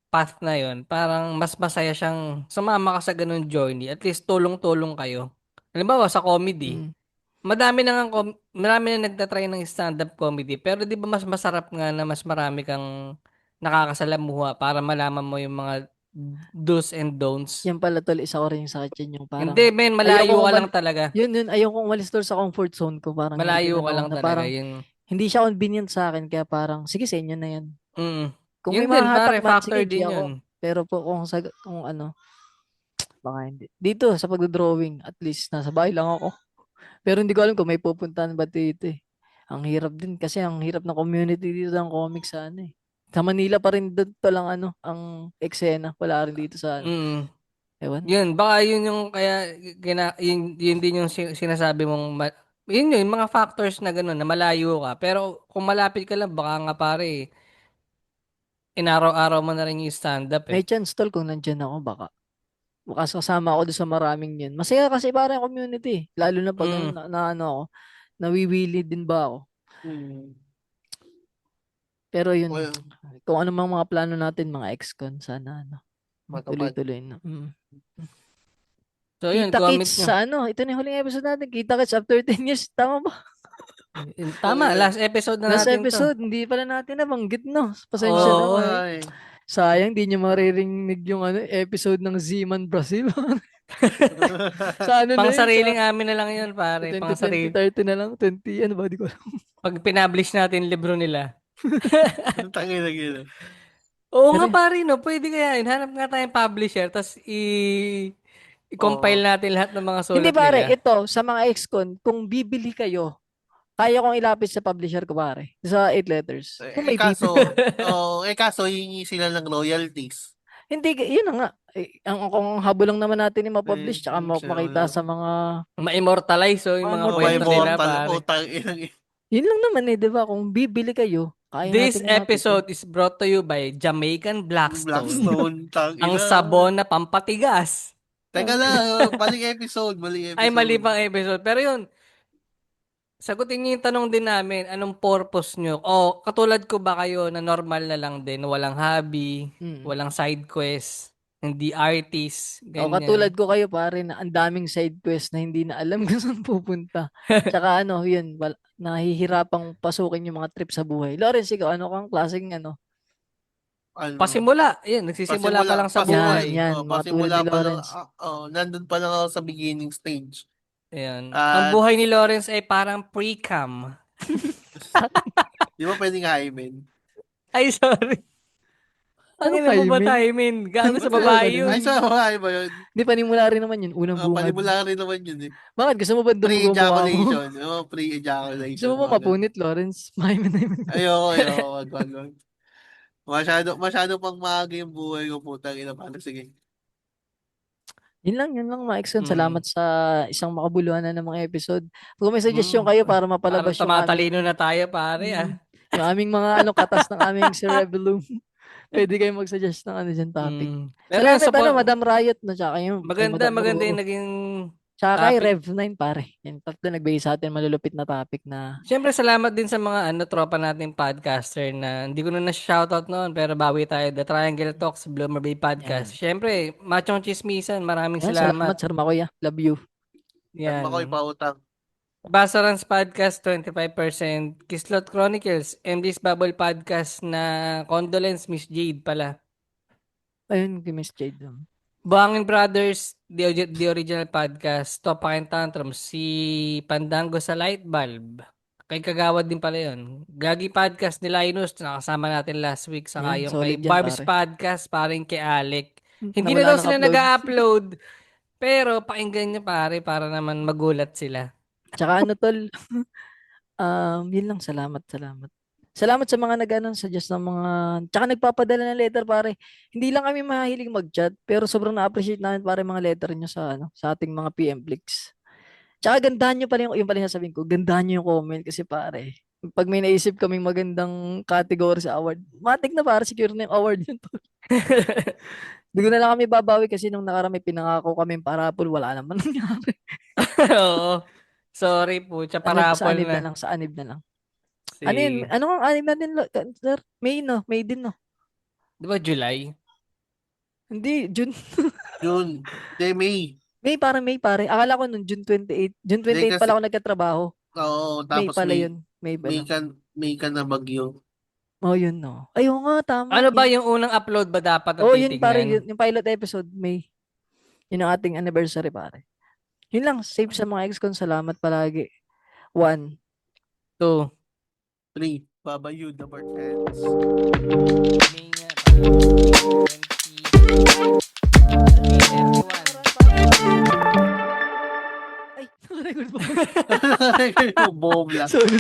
path na yon, parang mas masaya siyang sumama ka sa ganung journey. At least tulong-tulong kayo. Halimbawa sa comedy, Mm. marami na nagtatry ng stand-up comedy, pero 'di ba mas masarap nga na mas marami kang nakakasalamuha para malaman mo yung mga do's and don'ts. Yan pala tol, isa ko rin yung sakit yun, yung Hindi, parang men, ayoko malayo ka lang talaga. ayoko umalis tol sa comfort zone ko, parang Malayo ganun ka ako lang na talaga, parang yun. hindi siya convenient sa akin, kaya parang sige sa inyo na yan. Mm. Kung Yun may din, mahahatak pare, man, factor sige G din yun. ako. Pero po kung ano, baka hindi. Dito sa pagdo-drawing, at least nasa bahay lang ako. Pero hindi ko alam kung may pupuntahan ba dito eh. Ang hirap din kasi ang hirap ng community dito ng comics sa ano eh. Sa Manila pa rin doon to lang ano, ang eksena. Wala rin dito sa ano. Mm. Ewan. Yun, baka yun yung kaya yun din yung sinasabi mong yun yun, mga factors na gano'n na malayo ka. Pero kung malapit ka lang, baka nga pare, inaraw-araw mo na rin yung stand-up May eh. chance tol kung nandyan ako baka. Baka kasama ako doon sa maraming yun. Masaya kasi parang community. Lalo na pag ano, Mm. na ano ako, nawiwili din ba ako. Hmm. Pero yun, Well, kung ano mang mga plano natin, mga ex-con, sana ano, matupad. tuloy-tuloy na. So yun, Kita comment Kits nyo. sa ano, ito na yung huling episode natin. Kita Kits after 10 years. Tama ba? Tama, last episode na Last natin to. episode, hindi pala natin nabanggit, no? Pasensya na, Oo. Mike. Ay. Sayang, di nyo maririnig yung ano, episode ng Z-Man Brazil. Sa ano na Pang yun? sariling amin na lang yun, Sa pare. Pang 2020, sarili. 30 na lang. 20, ano ba? Di ko alam. Pag pinablish natin libro nila. Tangin na gila. Oo Pero, nga pare, no? Pwede kaya yun. Hanap nga tayong publisher, tapos i-compile Oo. natin lahat ng mga hindi sulat pare, nila. ito, sa mga ex-con, kung bibili kayo, kaya kong ilapit sa publisher ko, pare. Sa 8 letters. Kung may bibili. Kaso hihingi sila ng royalties. Hindi, yun na nga. Kung habol lang naman natin yung Eh, ma-publish, tsaka siya makita wala. sa mga, Ma-immortalize, so, yung mga mga May kwento immortalize. nila, mortal. pare. Utang inang. Yun lang naman eh, di ba? Kung bibili kayo, kaya This natin lumapit eh. episode is brought to you by Jamaican Blackstone. Blackstone. Tang Ang ina. sabon na pampatigas. Teka lang. Maling episode. Maling Ay, mali episode. pang episode. Pero yun, sagutin niyo yung tanong din namin, anong purpose nyo? O, katulad ko ba kayo na normal na lang din, walang hobby, Mm. walang side quest, hindi artist, O katulad ganyan. ko kayo pare na ang daming side quest na hindi na alam kung saan pupunta. Tsaka ano, yun, nahihirapang pasukin yung mga trip sa buhay. Lawrence, ikaw, ano kang klaseng ano? Ano? Pasimula, yun, nagsisimula pa lang sa Yan, buhay. yan, mga tulad Pasimula ni pa lang. Lawrence. Nandun pa lang ako sa beginning stage. Ayan. Ang At, buhay ni Lawrence ay parang pre-cam. di ba pwedeng hymen? Ay, sorry. Ang Ano ina mo ba hymen? tayo, min? Gago sa Ano babae yun? yun. Ay, sa babae ba yun? Hindi, panimula rin naman yun. Unang bungad. Panimula rin naman yun eh. Bakit? Gusto mo ba dumugo mukha mo? Pre-ejaculation. Gusto Pre-ejaculation. mo ba mapunit, Lawrence? Hymen, hymen. Ayoko. Wag. Masyado pang maaga yung buhay ko, putang ina. Paano? Sige. Yun lang, mga Exxon. Mm. Salamat sa isang makabuluhan na ng mga episode. Kung may suggestion Mm. kayo para Parang mapalabas yung tumatalino aming, na tayo, pare, ah. yung aming mga katas ng aming Cerebellum, pwede kayong mag-suggest ng ano dyan topic. Pero Salamat, support, Madam Riot, no, tsaka yung, kay maganda Madam yung Roo. naging Tsaka kay topic. Rev9, pare. Yung tatlo nagbigay sa atin malulupit na topic na, Siyempre, salamat din sa mga tropa nating podcaster na hindi ko na shoutout noon pero bawi tayo. The Triangle Talks, Bloomer Bay Podcast. yan. Siyempre, Machong Chismisan, maraming Yan, salamat, salamat. Sir Makoya. Love you. Yan. Ako ipautang. Basarans Podcast, 25%. Kislot Chronicles, MD's Bubble Podcast na Condolence, Miss Jade pala. Ayun, kay Miss Jade. Buhangin Brothers, the original podcast, Topak and Tantrum, si Pandango sa Light Bulb. Kay Kagawad din pala yun. Gagi Podcast ni Linus, nakasama natin last week. Saka Yan, yung solid kay yan, Barb's pare. Podcast, paring kay Alec. Hindi Wala na daw nang sila upload. nag-upload. Pero pakinggan nyo pare, para naman magulat sila. Tsaka ano, tol, yun lang, salamat. Salamat sa mga suggest ng mga, tsaka nagpapadala ng letter, pare. Hindi lang kami mahilig mag-chat, pero sobrang na-appreciate namin, pare, mga letter nyo sa ating mga PM Flicks. Tsaka gandahan nyo pala yung pala yung sabihin ko, gandahan nyo yung comment kasi, pare, pag may naisip kaming magandang category sa award, matik na, pare, secure na yung award yun, tol. Hindi ko na lang kami babawi kasi nung nakarami pinangako kami parapol, wala naman nangyari. Oo. Sorry po, Sa parapol anib na na. lang, sa anib na lang. Si, Ano yun? Ano ang anib natin, sir? May, no? May din, no? di ba July? Hindi, June. June. Hindi, May. May pare. Akala ko nun June 28. June 28 kasi- pala ako nagkatrabaho. Oo, May tapos pala May, yun. May May pala. May ka na bagyo. Oh, yun no. Ay, oo nga, tama. Ano ba yung unang upload ba dapat na Oh, yun pare, titignan? yung pilot episode, May. Yun ang ating anniversary, pare. Yun lang, safe sa mga ex ko. Salamat palagi. 1. 2. 3. Baba you, the bird heads. May nga, parang 20. Ay, nakarecord ba? Bomb lang. Sorry.